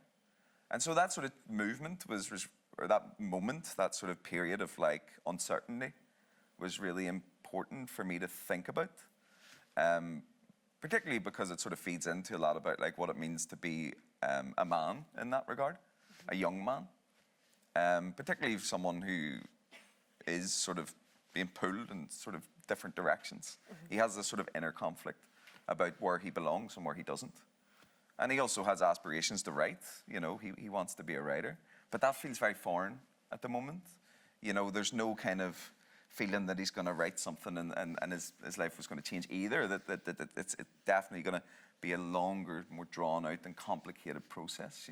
And so that sort of movement or that moment, that sort of period of like uncertainty was really important for me to think about, particularly because it sort of feeds into a lot about like what it means to be a man in that regard, a young man. Particularly someone who is sort of being pulled in sort of different directions. He has this sort of inner conflict about where he belongs and where he doesn't. And he also has aspirations to write, he wants to be a writer. But that feels very foreign at the moment. There's no kind of feeling that he's going to write something and his life was going to change either, that it's definitely going to be a longer, more drawn out and complicated process,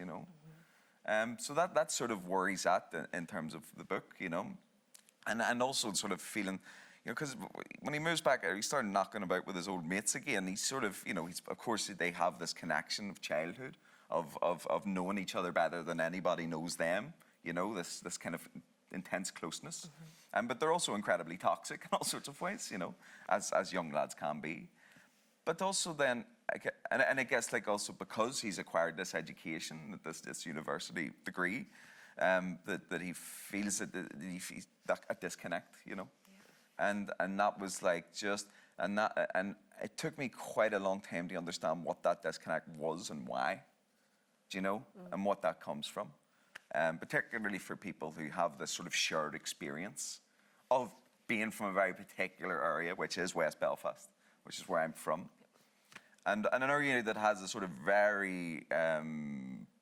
So that's sort of where he's at in terms of the book, and also sort of feeling, because when he moves back, he started knocking about with his old mates again. He's sort of, of course they have this connection of childhood, of knowing each other better than anybody knows them, this kind of intense closeness. But they're also incredibly toxic in all sorts of ways, as young lads can be. But also then, and I guess like also because he's acquired this education, this university degree, that he feels that he's a disconnect, And that was like just And it took me quite a long time to understand what that disconnect was and why, do you know, and what that comes from. Particularly for people who have this sort of shared experience of being from a very particular area, which is West Belfast, which is where I'm from. And an area that has a sort of very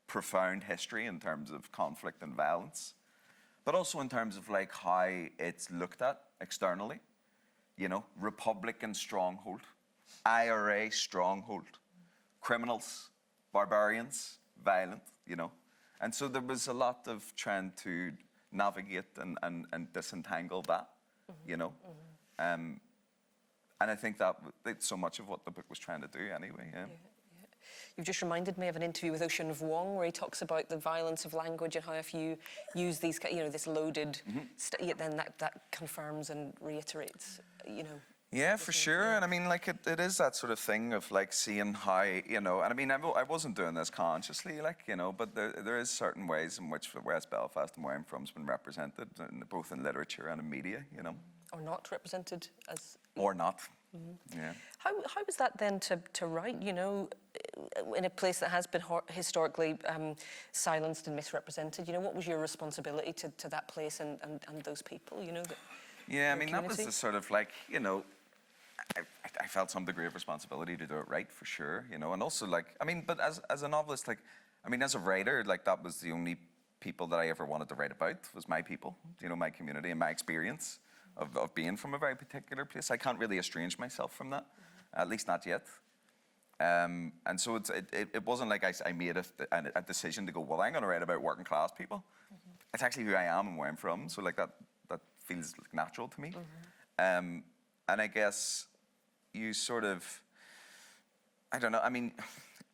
profound history in terms of conflict and violence, but also in terms of like how it's looked at externally. You know, Republican stronghold, IRA stronghold, criminals, barbarians, violent, you know. And so there was a lot of trying to navigate and disentangle that, you know. And I think that's so much of what the book was trying to do anyway, yeah. You've just reminded me of an interview with Ocean of Wong where he talks about the violence of language and how if you use these, you know, this loaded, then that confirms and reiterates, you know. Yeah, for sure. And I mean, like, it is that sort of thing of, like, seeing how, you know, and I mean, I wasn't doing this consciously, like, you know, but there is certain ways in which West Belfast and where I'm from has been represented, both in literature and in media, you know. Or not represented as... Or not, yeah. How was that then to write, you know, in a place that has been historically silenced and misrepresented? You know, what was your responsibility to that place and those people, you know? Yeah, I mean, that was the sort of like, you know, I felt some degree of responsibility to do it right, for sure, you know, and also like, I mean, but as a novelist, like, I mean, as a writer, like, that was the only people that I ever wanted to write about, was my people, you know, my community and my experience of being from a very particular place. I can't really estrange myself from that, at least not yet. And so it wasn't like I made a decision to go, well, I'm going to write about working class people. It's actually who I am and where I'm from, so like that feels like natural to me. And I guess you sort of, I don't know, I mean,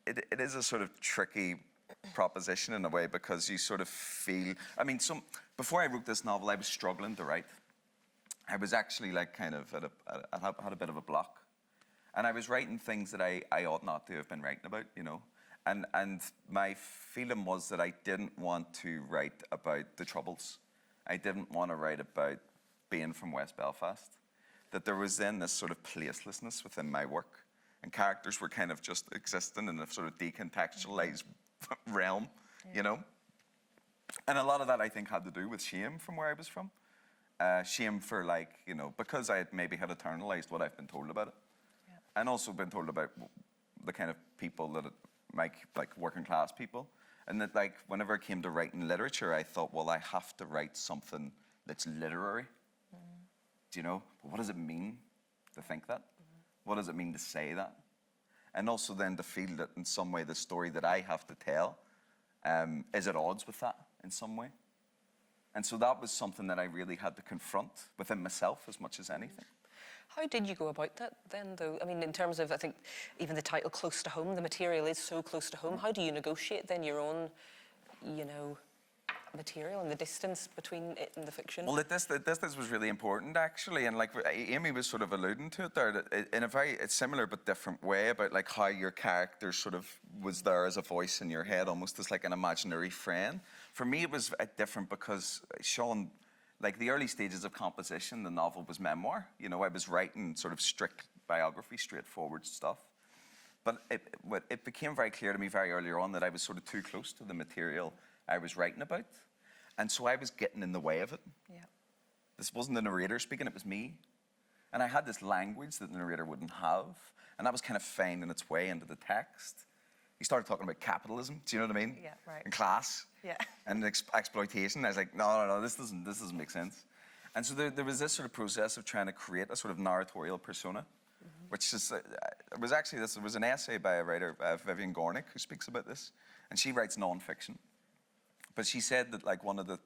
it is a sort of tricky proposition in a way, because you sort of feel, I mean, before I wrote this novel, I was struggling to write. I was actually like kind of I had a bit of a block. And I was writing things that I ought not to have been writing about, you know. And my feeling was that I didn't want to write about the Troubles. I didn't want to write about being from West Belfast. That there was then this sort of placelessness within my work. And characters were kind of just existing in a sort of decontextualized realm, you know. And a lot of that, I think, had to do with shame from where I was from. Shame for, like, you know, because I had maybe had internalized what I've been told about it. And also been told about the kind of people that, like working class people. And that, like, whenever it came to writing literature, I thought, well, I have to write something that's literary. Do you know? But what does it mean to think that? What does it mean to say that? And also then to feel that in some way the story that I have to tell is at odds with that in some way. And so that was something that I really had to confront within myself as much as anything. How did you go about that then, though? I mean, in terms of, I think, even the title, Close to Home, the material is so close to home. How do you negotiate then your own, you know, material and the distance between it and the fiction? Well, this was really important, actually. And like Aimée was sort of alluding to it there, in a very similar but different way, about like how your character sort of was there as a voice in your head, almost as like an imaginary friend. For me, it was different because Sean, like the early stages of composition, the novel was memoir. You know, I was writing sort of strict biography, straightforward stuff. But it became very clear to me very early on that I was sort of too close to the material I was writing about. And so I was getting in the way of it. Yeah. This wasn't the narrator speaking, it was me. And I had this language that the narrator wouldn't have. And that was kind of finding its way into the text. He started talking about capitalism, do you know what I mean? Yeah, right. And class. Yeah. And exploitation. I was like, no, this doesn't make sense. And so there was this sort of process of trying to create a sort of narratorial persona, which is, there was an essay by a writer, Vivian Gornick, who speaks about this. And she writes non-fiction. But she said that, like, one of the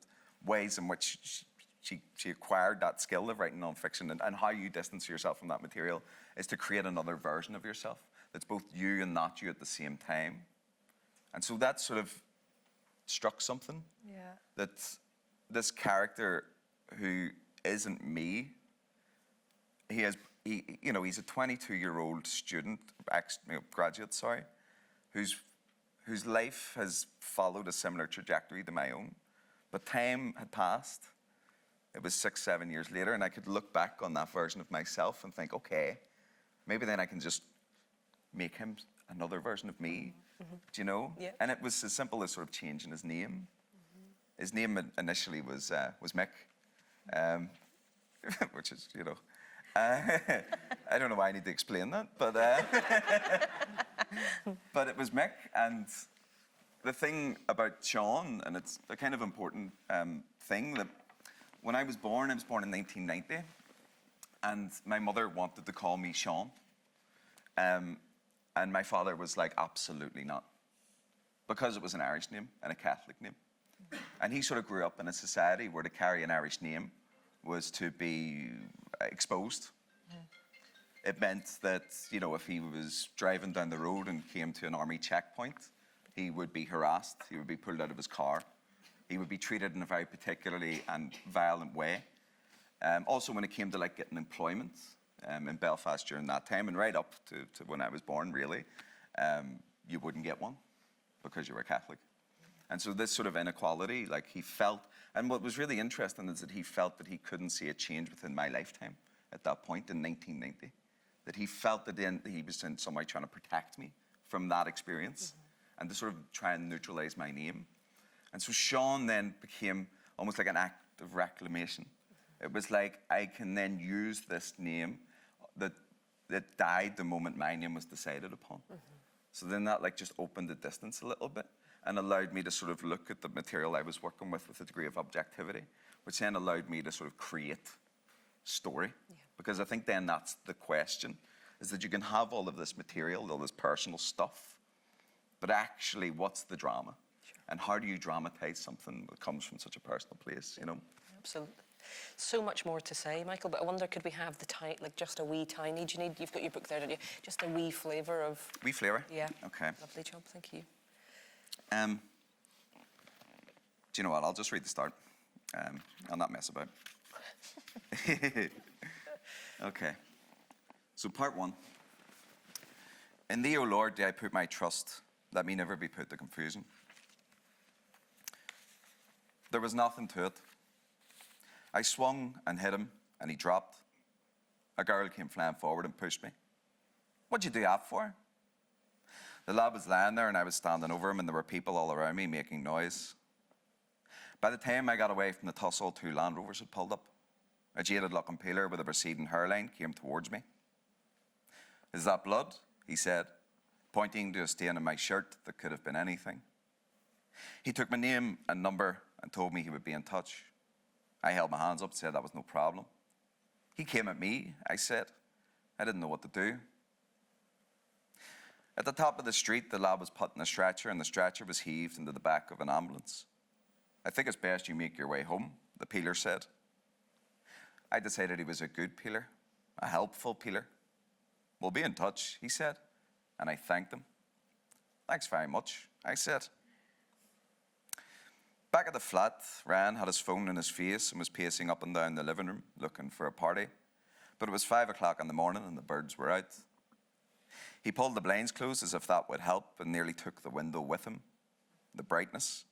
ways in which she acquired that skill of writing non-fiction and how you distance yourself from that material is to create another version of yourself that's both you and not you at the same time. And so that sort of struck something. Yeah. That this character who isn't me, he's a 22-year-old student, graduate, whose life has followed a similar trajectory to my own. But time had passed. It was 6-7 years later, and I could look back on that version of myself and think, okay, maybe then I can just make him another version of me, do you know? Yeah. And it was as simple as sort of changing his name. His name initially was Mick, which is, you know, I don't know why I need to explain that, but but it was Mick. And the thing about Sean, and it's a kind of important thing, that when I was born in 1990, and my mother wanted to call me Sean, and my father was like, absolutely not, because it was an Irish name and a Catholic name. And he sort of grew up in a society where to carry an Irish name was to be exposed. It meant that, you know, if he was driving down the road and came to an army checkpoint, he would be harassed, he would be pulled out of his car, he would be treated in a very particularly and violent way. Also, when it came to like getting employment in Belfast during that time, and right up to when I was born, really, you wouldn't get one because you were Catholic. And so this sort of inequality, like he felt, and what was really interesting is that he felt that he couldn't see a change within my lifetime at that point in 1990. That he felt that then he was in some way trying to protect me from that experience and to sort of try and neutralize my name. And so Sean then became almost like an act of reclamation. It was like, I can then use this name that died the moment my name was decided upon. So then that like just opened the distance a little bit and allowed me to sort of look at the material I was working with a degree of objectivity, which then allowed me to sort of create story. Yeah. Because I think then that's the question, is that you can have all of this material, all this personal stuff, but actually what's the drama? Sure. And how do you dramatize something that comes from such a personal place, you know? Absolutely. So much more to say, Michael, but I wonder, could we have the like just a wee tiny, you've got your book there, don't you? Just a wee flavour of... Wee flavour? Yeah. Okay. Lovely job, thank you. Do you know what, I'll just read the start. I'll not mess about. Okay. So part 1. In thee, O Lord, do I put my trust. Let me never be put to confusion. There was nothing to it. I swung and hit him, and he dropped. A girl came flying forward and pushed me. What'd you do that for? The lad was lying there, and I was standing over him, and there were people all around me making noise. By the time I got away from the tussle, 2 Land Rovers had pulled up. A jaded-looking peeler with a receding hairline came towards me. Is that blood? He said, pointing to a stain in my shirt that could have been anything. He took my name and number and told me he would be in touch. I held my hands up and said that was no problem. He came at me, I said. I didn't know what to do. At the top of the street, the lad was put in a stretcher, and the stretcher was heaved into the back of an ambulance. I think it's best you make your way home, the peeler said. I decided he was a good peeler, a helpful peeler. We'll be in touch, he said, and I thanked him. Thanks very much, I said. Back at the flat, Ryan had his phone in his face and was pacing up and down the living room looking for a party. But it was 5 o'clock in the morning and the birds were out. He pulled the blinds closed as if that would help and nearly took the window with him, the brightness.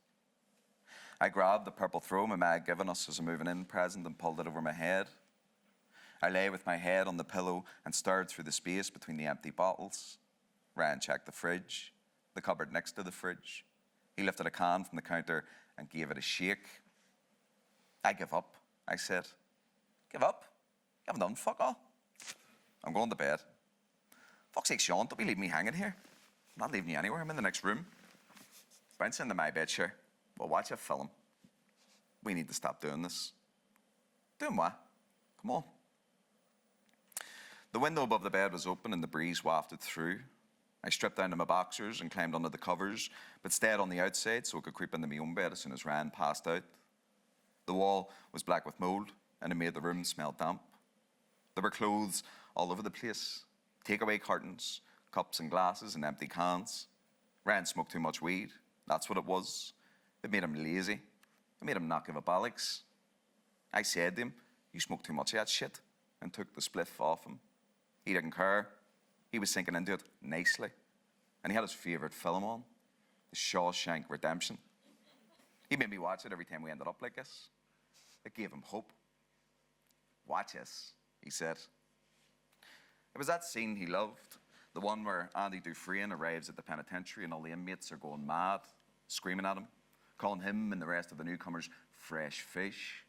I grabbed the purple throw my ma had given us as a moving in present and pulled it over my head. I lay with my head on the pillow and stared through the space between the empty bottles. Ryan checked the fridge, the cupboard next to the fridge. He lifted a can from the counter and gave it a shake. I give up, I said. Give up? You haven't done fuck all. I'm going to bed. Fuck's sake, Sean, don't be leaving me hanging here. I'm not leaving you anywhere. I'm in the next room. Bounce into my bed, sure. We'll watch a film. We need to stop doing this. Doing what? Come on. The window above the bed was open and the breeze wafted through. I stripped down to my boxers and climbed under the covers, but stayed on the outside so I could creep into my own bed as soon as Ryan passed out. The wall was black with mould, and it made the room smell damp. There were clothes all over the place, takeaway cartons, cups and glasses and empty cans. Ryan smoked too much weed. That's what it was. It made him lazy. It made him not give a bollocks. I said to him, you smoke too much of that shit, and took the spliff off him. He didn't care. He was sinking into it nicely. And he had his favourite film on, The Shawshank Redemption. He made me watch it every time we ended up like this. It gave him hope. Watch this, he said. It was that scene he loved, the one where Andy Dufresne arrives at the penitentiary and all the inmates are going mad, screaming at him, calling him and the rest of the newcomers fresh fish.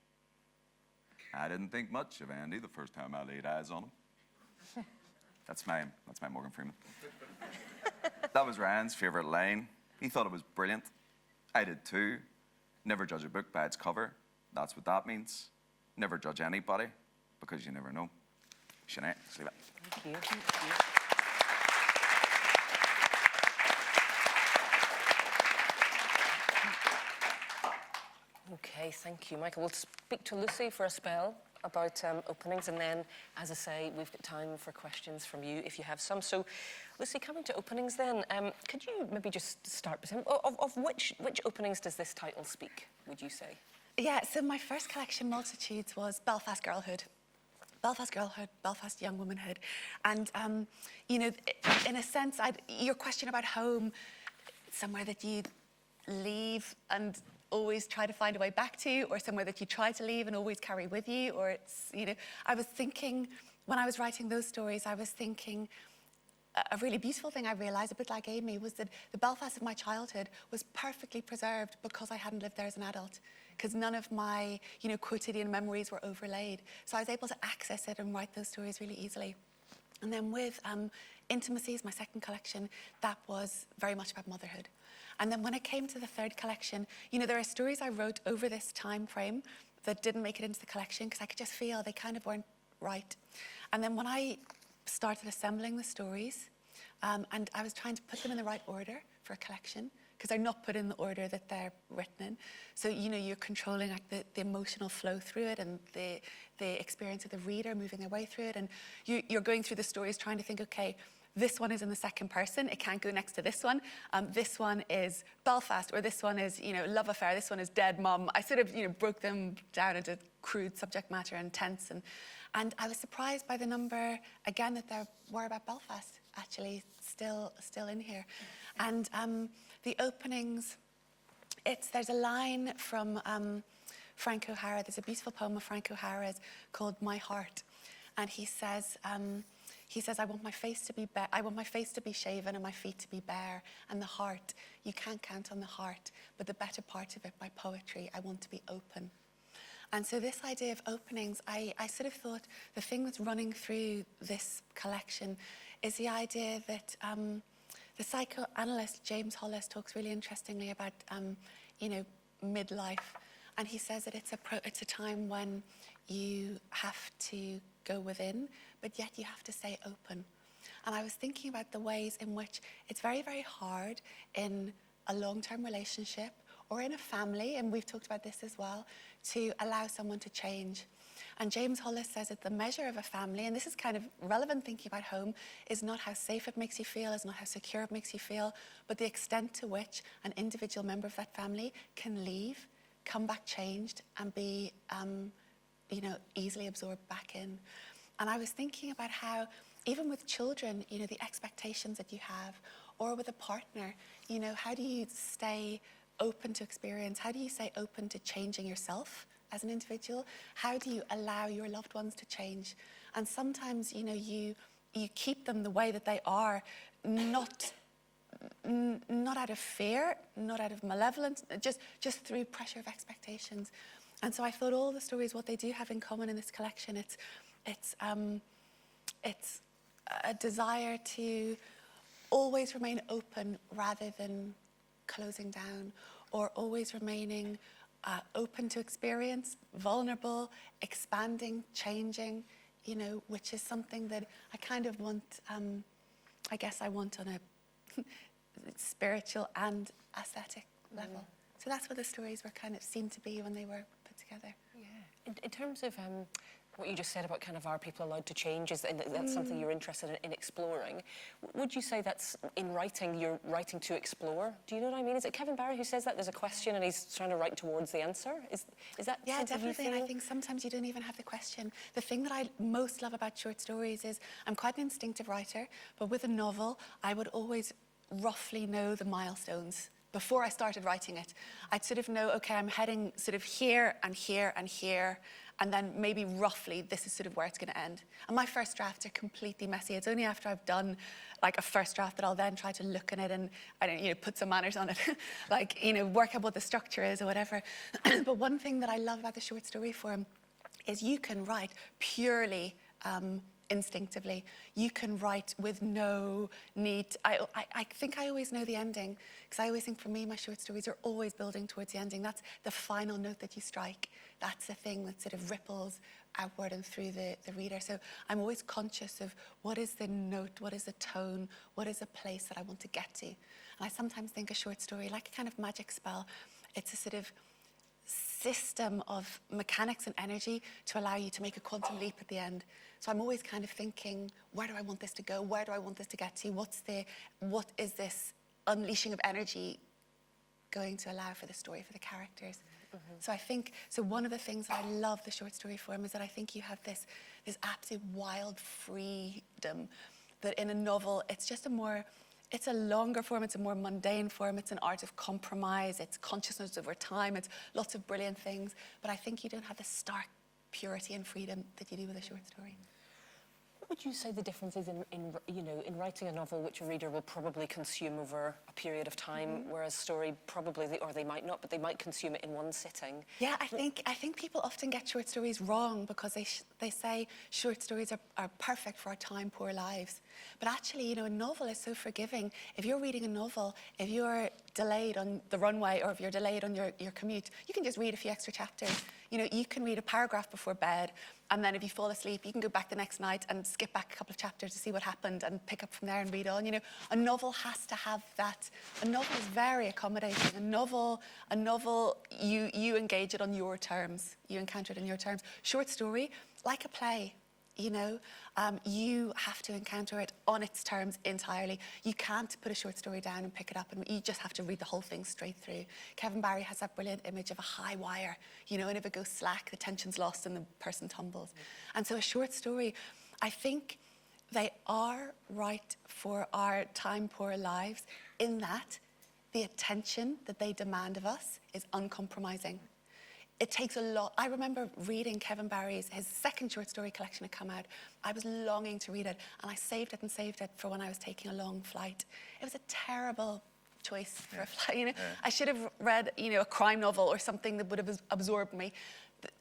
I didn't think much of Andy the first time I laid eyes on him. That's my Morgan Freeman. That was Ryan's favourite line. He thought it was brilliant. I did too. Never judge a book by its cover. That's what that means. Never judge anybody, because you never know. Sinead, sleep it. Thank you. Thank you. Okay, thank you, Michael. We'll speak to Lucy for a spell about openings, and then, as I say, we've got time for questions from you if you have some. So, Lucy, coming to openings then, could you maybe just start with of which openings does this title speak, would you say? Yeah, so my first collection, Multitudes, was Belfast Girlhood. Belfast girlhood, Belfast young womanhood. And, you know, in a sense, your question about home, somewhere that you leave and always try to find a way back to, or somewhere that you try to leave and always carry with you, or it's, you know, I was thinking, when I was writing those stories, I was thinking, a really beautiful thing I realised, a bit like Aimée, was that the Belfast of my childhood was perfectly preserved because I hadn't lived there as an adult, because none of my, you know, quotidian memories were overlaid. So I was able to access it and write those stories really easily. And then with Intimacies, my second collection, that was very much about motherhood. And then when it came to the third collection, you know, there are stories I wrote over this time frame that didn't make it into the collection because I could just feel they kind of weren't right. And then when I started assembling the stories, and I was trying to put them in the right order for a collection, because they're not put in the order that they're written in. So, you know, you're controlling like the emotional flow through it and the experience of the reader moving their way through it. And you're going through the stories trying to think, okay, this one is in the second person. It can't go next to this one. This one is Belfast, or this one is, you know, love affair. This one is dead mum. I sort of, you know, broke them down into crude subject matter and tense. And I was surprised by the number, again, that there were about Belfast, actually, still in here. And the openings, there's a line from Frank O'Hara. There's a beautiful poem of Frank O'Hara's called My Heart. And he says, I want my face to be I want my face to be shaven and my feet to be bare. And the heart, you can't count on the heart, but the better part of it, my poetry, I want to be open. And so this idea of openings, I sort of thought the thing that's running through this collection is the idea that the psychoanalyst James Hollis talks really interestingly about, you know, midlife. And he says that it's a time when you have to go within, but yet you have to stay open. And I was thinking about the ways in which it's very, very hard in a long-term relationship or in a family, and we've talked about this as well, to allow someone to change. And James Hollis says that the measure of a family, and this is kind of relevant thinking about home, is not how safe it makes you feel, is not how secure it makes you feel, but the extent to which an individual member of that family can leave, come back changed, and be, you know, easily absorbed back in. And I was thinking about how, even with children, you know, the expectations that you have, or with a partner, you know, how do you stay open to experience? How do you stay open to changing yourself as an individual? How do you allow your loved ones to change? And sometimes, you know, you keep them the way that they are, not out of fear, not out of malevolence, just through pressure of expectations. And so I thought all the stories, what they do have in common in this collection, it's a desire to always remain open rather than closing down, or always remaining open to experience, vulnerable, expanding, changing, you know, which is something that I kind of want, I guess I want on a spiritual and aesthetic level. So that's what the stories were kind of seemed to be when they were put together. Yeah. In terms of what you just said about kind of are people allowed to change, that's something you're interested in exploring. Would you say that's in writing, you're writing to explore? Do you know what I mean? Is it Kevin Barry who says that? There's a question and he's trying to write towards the answer? Is that Yeah, something definitely. you feel? And I think sometimes you don't even have the question. The thing that I most love about short stories is I'm quite an instinctive writer, but with a novel, I would always roughly know the milestones. Before I started writing it, I'd sort of know, okay, I'm heading sort of here and here and here, and then maybe roughly this is sort of where it's going to end. And my first drafts are completely messy. It's only after I've done like a first draft that I'll then try to look at it and, I don't, put some manners on it, like, work out what the structure is or whatever. But one thing that I love about the short story form is you can write purely instinctively. You can write with no need. I think I always know the ending, because I always think, for me, my short stories are always building towards the ending. That's the final note that you strike. That's the thing that sort of ripples outward and through the reader. So I'm always conscious of what is the note, what is the tone, what is the place that I want to get to. And I sometimes think a short story, like a kind of magic spell, it's a sort of system of mechanics and energy to allow you to make a quantum leap at the end. So I'm always kind of thinking, where do I want this to go? Where do I want this to get to? What is this unleashing of energy going to allow for the story, for the characters? So I think, one of the things that I love the short story form is that I think you have this absolute wild freedom that in a novel, it's just it's a longer form, it's a more mundane form, it's an art of compromise, it's consciousness over time, it's lots of brilliant things, but I think you don't have the stark purity and freedom that you do with a short story. What would you say the difference is in writing a novel which a reader will probably consume over a period of time, whereas story probably, or they might not, but they might consume it in one sitting? Yeah, I think people often get short stories wrong because they say short stories are perfect for our time-poor lives. But actually, a novel is so forgiving. If you're reading a novel, if you're delayed on the runway or if you're delayed on your commute, you can just read a few extra chapters. You can read a paragraph before bed, and then if you fall asleep, you can go back the next night and skip back a couple of chapters to see what happened and pick up from there and read on. A novel has to have that. A novel is very accommodating. A novel, you engage it on your terms. You encounter it on your terms. Short story, like a play. You have to encounter it on its terms entirely. You can't put a short story down and pick it up, and you just have to read the whole thing straight through. Kevin Barry has that brilliant image of a high wire, and if it goes slack, the tension's lost and the person tumbles. And so a short story, I think they are right for our time-poor lives in that the attention that they demand of us is uncompromising. It takes a lot. I remember reading Kevin Barry's, his second short story collection had come out. I was longing to read it, and I saved it for when I was taking a long flight. It was a terrible choice for a flight. I should have read, a crime novel or something that would have absorbed me.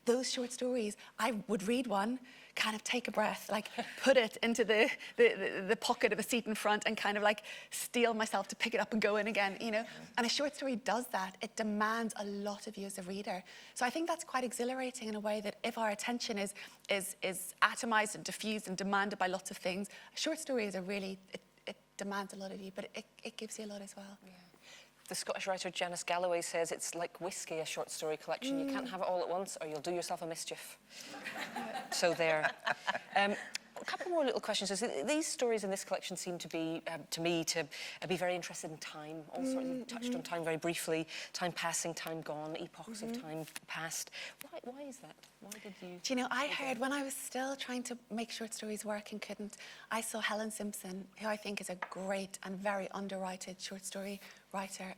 Those short stories, I would read one, kind of take a breath, like put it into the pocket of a seat in front and kind of like steel myself to pick it up and go in again, And a short story does that. It demands a lot of you as a reader. So I think that's quite exhilarating in a way that if our attention is atomized and diffused and demanded by lots of things, a short story is it demands a lot of you, but it gives you a lot as well. Yeah. The Scottish writer Janice Galloway says it's like whiskey, a short story collection. You can't have it all at once or you'll do yourself a mischief. So there. A couple more little questions. These stories in this collection seem to be, to me, to be very interested in time. All sorts of touched on time very briefly. Time passing, time gone, epochs of time past. Why is that? Why did you... Do you know, I heard when I was still trying to make short stories work and couldn't, I saw Helen Simpson, who I think is a great and very underrated short story writer.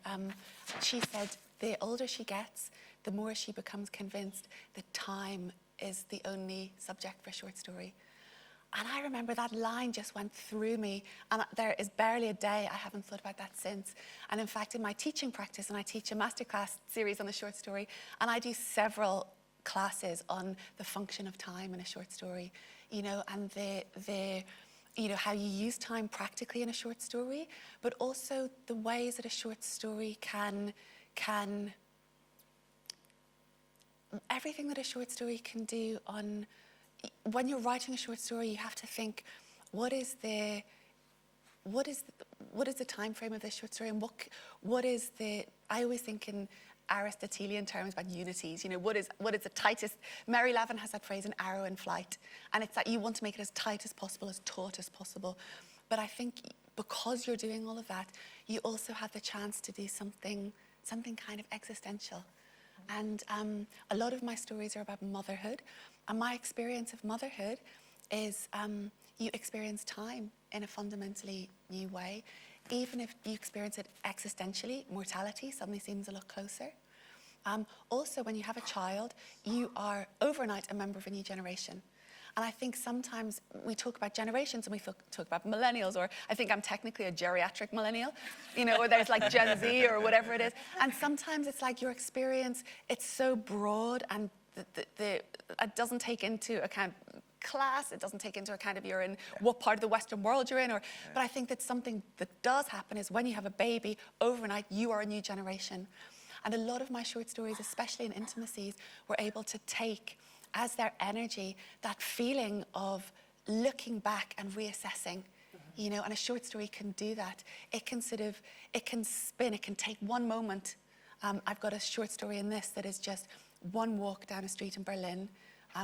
She said the older she gets, the more she becomes convinced that time is the only subject for a short story. And I remember that line just went through me, and there is barely a day I haven't thought about that since. And in fact, in my teaching practice, and I teach a masterclass series on the short story, and I do several classes on the function of time in a short story, and how you use time practically in a short story, but also the ways that a short story can everything that a short story can do on... When you're writing a short story, you have to think, what is the time frame of this short story, and what is the... I always think in Aristotelian terms about unities. What is the tightest... Mary Lavin has that phrase, an arrow in flight, and it's that you want to make it as tight as possible, as taut as possible. But I think because you're doing all of that, you also have the chance to do something kind of existential. And a lot of my stories are about motherhood. And my experience of motherhood is you experience time in a fundamentally new way. Even if you experience it existentially, mortality suddenly seems a lot closer. Also, when you have a child, you are overnight a member of a new generation. And I think sometimes we talk about generations and we talk about millennials, or I think I'm technically a geriatric millennial, you know, or there's like Gen Z or whatever it is. And sometimes it's like your experience, it's so broad, and it doesn't take into account class, it doesn't take into account if you're in what part of the Western world you're in, or, but I think that something that does happen is when you have a baby, overnight, you are a new generation. And a lot of my short stories, especially in intimacies, were able to take as their energy that feeling of looking back and reassessing, you know, and a short story can do that. It can it can spin, it can take one moment. I've got a short story in this that is just one walk down a street in Berlin,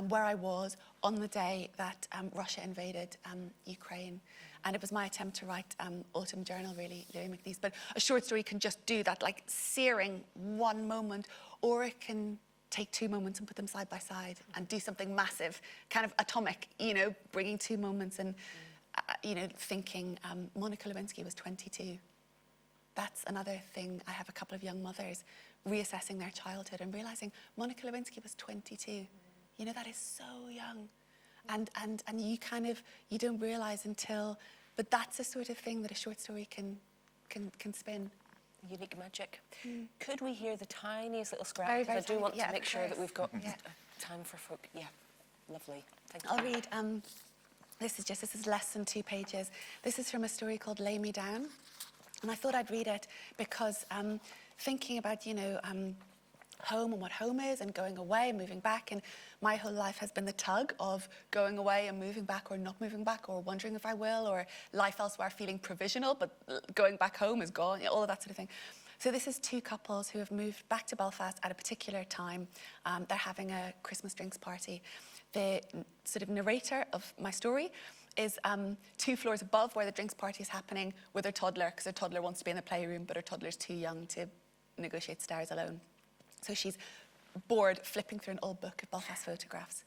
where I was on the day that Russia invaded Ukraine. And it was my attempt to write autumn journal, really, Louis McNeese. But a short story can just do that, like searing one moment, or it can take two moments and put them side by side and do something massive, kind of atomic, you know, bringing two moments and, you know, thinking Monica Lewinsky was 22. That's another thing. I have a couple of young mothers reassessing their childhood and realizing Monica Lewinsky was 22. You know, that is so young. And you kind of, you don't realize until, but that's the sort of thing that a short story can spin. Unique magic. Could we hear the tiniest little scrap? Very, Because very I do want tiny. to make sure that we've got Yeah. time for folk. Yeah, lovely. Thank you. I'll read, this is less than 2 pages. This is from a story called Lay Me Down. And I thought I'd read it because thinking about, you know, home and what home is and going away and moving back, and my whole life has been the tug of going away and moving back or not moving back, or wondering if I will, or life elsewhere feeling provisional but going back home is gone, you know, all of that sort of thing. So this is 2 couples who have moved back to Belfast at a particular time. They're having a Christmas drinks party. The sort of narrator of my story is 2 floors above where the drinks party is happening with her toddler, because her toddler wants to be in the playroom, but her toddler's too young to negotiate stairs alone. So she's bored flipping through an old book of Belfast photographs.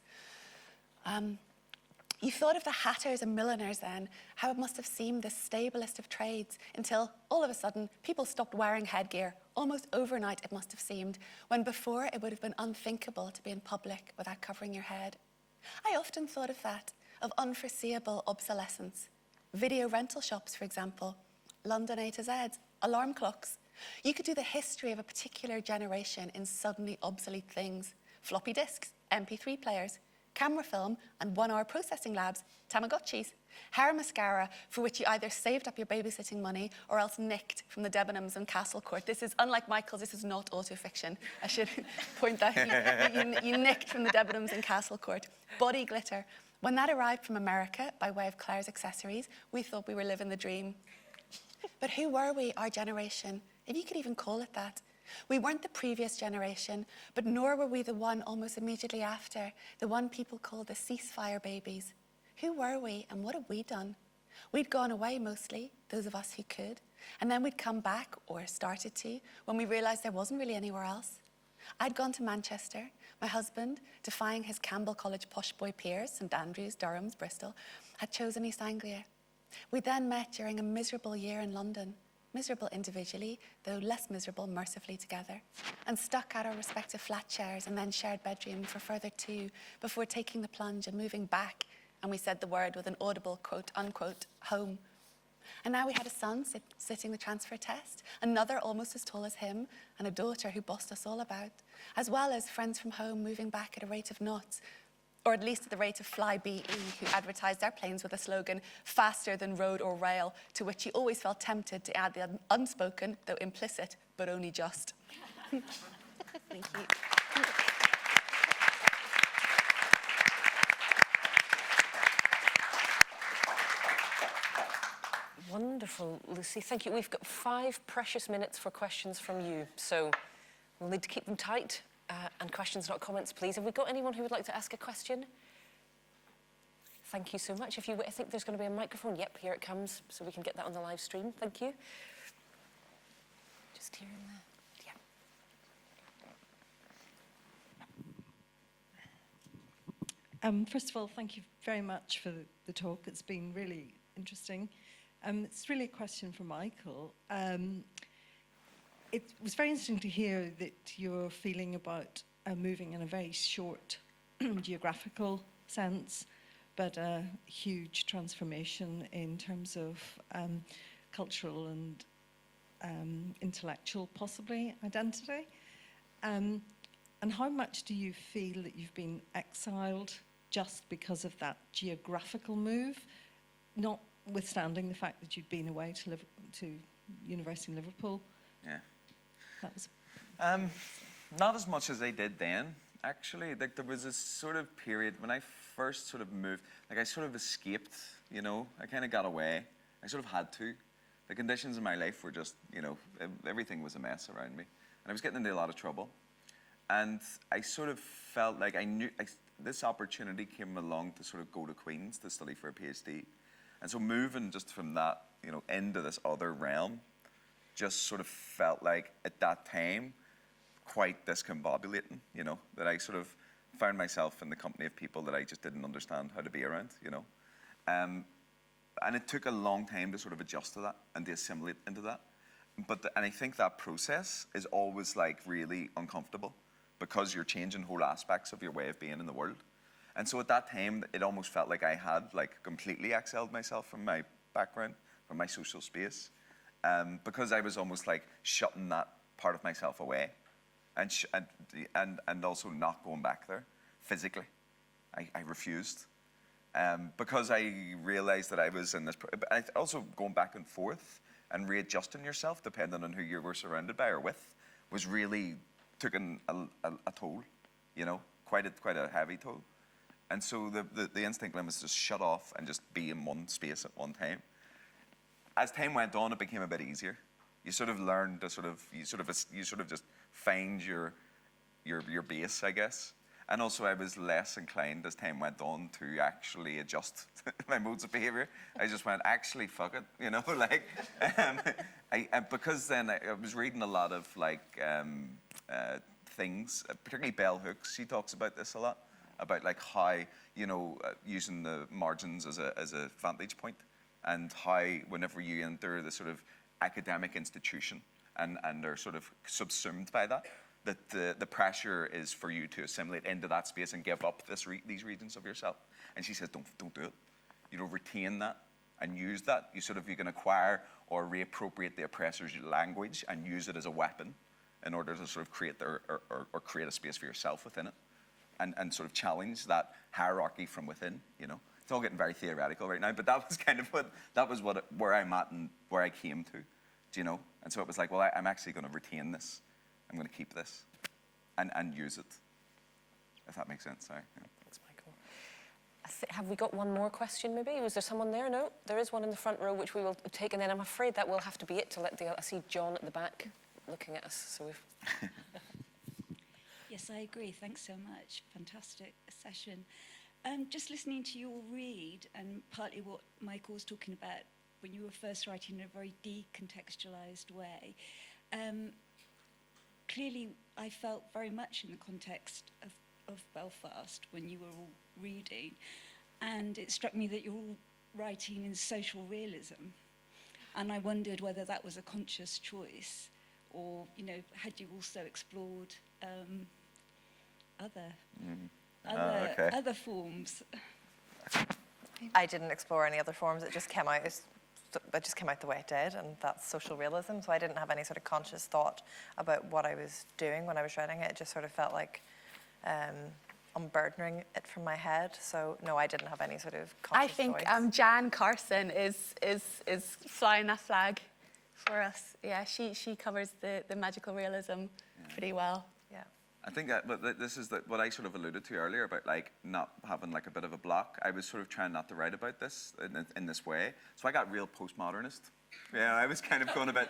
You thought of the hatters and milliners then, how it must have seemed the stablest of trades, until all of a sudden people stopped wearing headgear. Almost overnight it must have seemed, when before it would have been unthinkable to be in public without covering your head. I often thought of that, of unforeseeable obsolescence. Video rental shops, for example, London A to Z's, alarm clocks. You could do the history of a particular generation in suddenly obsolete things. Floppy disks, MP3 players, camera film and 1-hour processing labs, Tamagotchis, hair mascara for which you either saved up your babysitting money or else nicked from the Debenhams and Castle Court. This is, unlike Michael's, this is not autofiction. I should point that you nicked from the Debenhams and Castle Court. Body glitter. When that arrived from America by way of Claire's accessories, we thought we were living the dream. But who were we, our generation, if you could even call it that? We weren't the previous generation, but nor were we the one almost immediately after, the one people called the ceasefire babies. Who were we and what had we done? We'd gone away mostly, those of us who could, and then we'd come back, or started to, when we realised there wasn't really anywhere else. I'd gone to Manchester. My husband, defying his Campbell College posh boy peers, St Andrews, Durham's, Bristol, had chosen East Anglia. We then met during a miserable year in London. Miserable individually, though less miserable mercifully together, and stuck at our respective flat shares and then shared bedroom for further 2 before taking the plunge and moving back, and we said the word with an audible quote unquote home. And now we had a son sitting the transfer test, another almost as tall as him, and a daughter who bossed us all about, as well as friends from home moving back at a rate of knots, or at least at the rate of Flybe, who advertised their planes with a slogan, faster than road or rail, to which he always felt tempted to add the unspoken, though implicit, but only just. Thank you. Wonderful, Lucy. Thank you. We've got 5 precious minutes for questions from you, so we'll need to keep them tight. And questions, not comments, please. Have we got anyone who would like to ask a question? Thank you so much. I think there's going to be a microphone. Yep, here it comes, so we can get that on the live stream. Thank you. Just here in the... Yeah. First of all, thank you very much for the talk. It's been really interesting. It's really a question for Michael. it was very interesting to hear that you're feeling about moving in a very short geographical sense, but a huge transformation in terms of cultural and intellectual, possibly, identity. And how much do you feel that you've been exiled just because of that geographical move, notwithstanding the fact that you'd been away to university in Liverpool? Yeah. That was Not as much as I did then, actually. Like, there was a sort of period when I first sort of moved, like I sort of escaped, you know, I kind of got away. I sort of had to. The conditions in my life were just, you know, everything was a mess around me. And I was getting into a lot of trouble. And I sort of felt like I knew, this opportunity came along to sort of go to Queen's to study for a PhD. And so moving just from that, you know, into this other realm, just sort of felt like at that time, quite discombobulating, you know, that I sort of found myself in the company of people that I just didn't understand how to be around, you know. And it took a long time to sort of adjust to that and to assimilate into that. And I think that process is always like really uncomfortable because you're changing whole aspects of your way of being in the world. And so at that time, it almost felt like I had like completely exiled myself from my background, from my social space, because I was almost like shutting that part of myself away and also not going back there physically. I refused. Because I realized that I was in this, also going back and forth and readjusting yourself depending on who you were surrounded by or with was really took a toll, you know, quite a heavy toll. And so the instinct then was to shut off and just be in one space at one time. As time went on, it became a bit easier. You sort of learned to you sort of just find your base, I guess. And also I was less inclined as time went on to actually adjust my modes of behavior. I just went, actually, fuck it, you know, like, because then I was reading a lot of like things, particularly Bell Hooks, she talks about this a lot, about like how, you know, using the margins as a vantage point, and how whenever you enter the sort of academic institution and are sort of subsumed by that, that the pressure is for you to assimilate into that space and give up these regions of yourself. And she says, don't do it. You know, retain that and use that. You can acquire or reappropriate the oppressor's language and use it as a weapon in order to sort of create or create a space for yourself within it, and sort of challenge that hierarchy from within. You know, it's all getting very theoretical right now, but that was kind of where I'm at and where I came to. Do you know? And so it was like, well, I'm actually going to retain this. I'm going to keep this and use it, if that makes sense. Sorry. Yeah. Thanks, Michael. Have we got one more question, maybe? Was there someone there? No? There is one in the front row, which we will take, and then I'm afraid that will have to be it to let I see John at the back looking at us, so we've... Yes, I agree. Thanks so much. Fantastic session. Just listening to your read, and partly what Michael was talking about when you were first writing in a very decontextualized way, clearly I felt very much in the context of Belfast when you were all reading, and it struck me that you're all writing in social realism, and I wondered whether that was a conscious choice, or, you know, had you also explored other forms? I didn't explore any other forms. It just came out the way it did, and that's social realism. So I didn't have any sort of conscious thought about what I was doing when I was writing it. It just sort of felt like unburdening it from my head. So no, I didn't have any sort of conscious I think choice. Jan Carson is flying that flag for us. Yeah, she covers the magical realism pretty well. Yeah. I think but this is what I sort of alluded to earlier about like not having like a bit of a block. I was sort of trying not to write about this in this way, so I got real postmodernist. Yeah, I was kind of going to get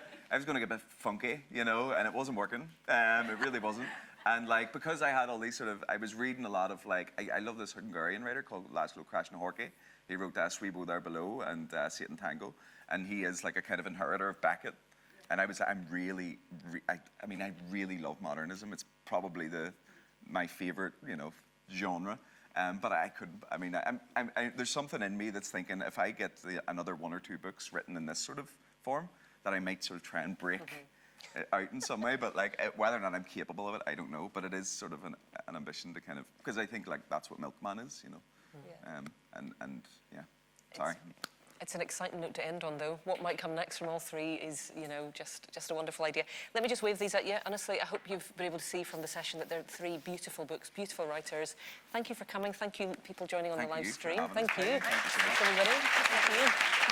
a bit funky, you know, and it wasn't working. It really wasn't. And like, because I had all these I was reading a lot of like, I love this Hungarian writer called Laszlo Krasznahorki. He wrote Swibo There Below and Satan Tango, and he is like a kind of inheritor of Beckett. And I really love modernism. It's probably my favorite, you know, genre. But I couldn't. I mean, there's something in me that's thinking if I get another one or two books written in this sort of form, that I might sort of try and break out in some way, but like whether or not I'm capable of it, I don't know. But it is sort of an ambition to kind of, because I think like that's what Milkman is, you know. Yeah. And yeah, sorry. It's an exciting note to end on, though. What might come next from all three is, you know, just a wonderful idea. Let me just wave these at you. Honestly, I hope you've been able to see from the session that they're three beautiful books, beautiful writers. Thank you for coming. Thank you, people joining on the live stream. Thank you. Thank you so much. Thanks, everybody. Thank you.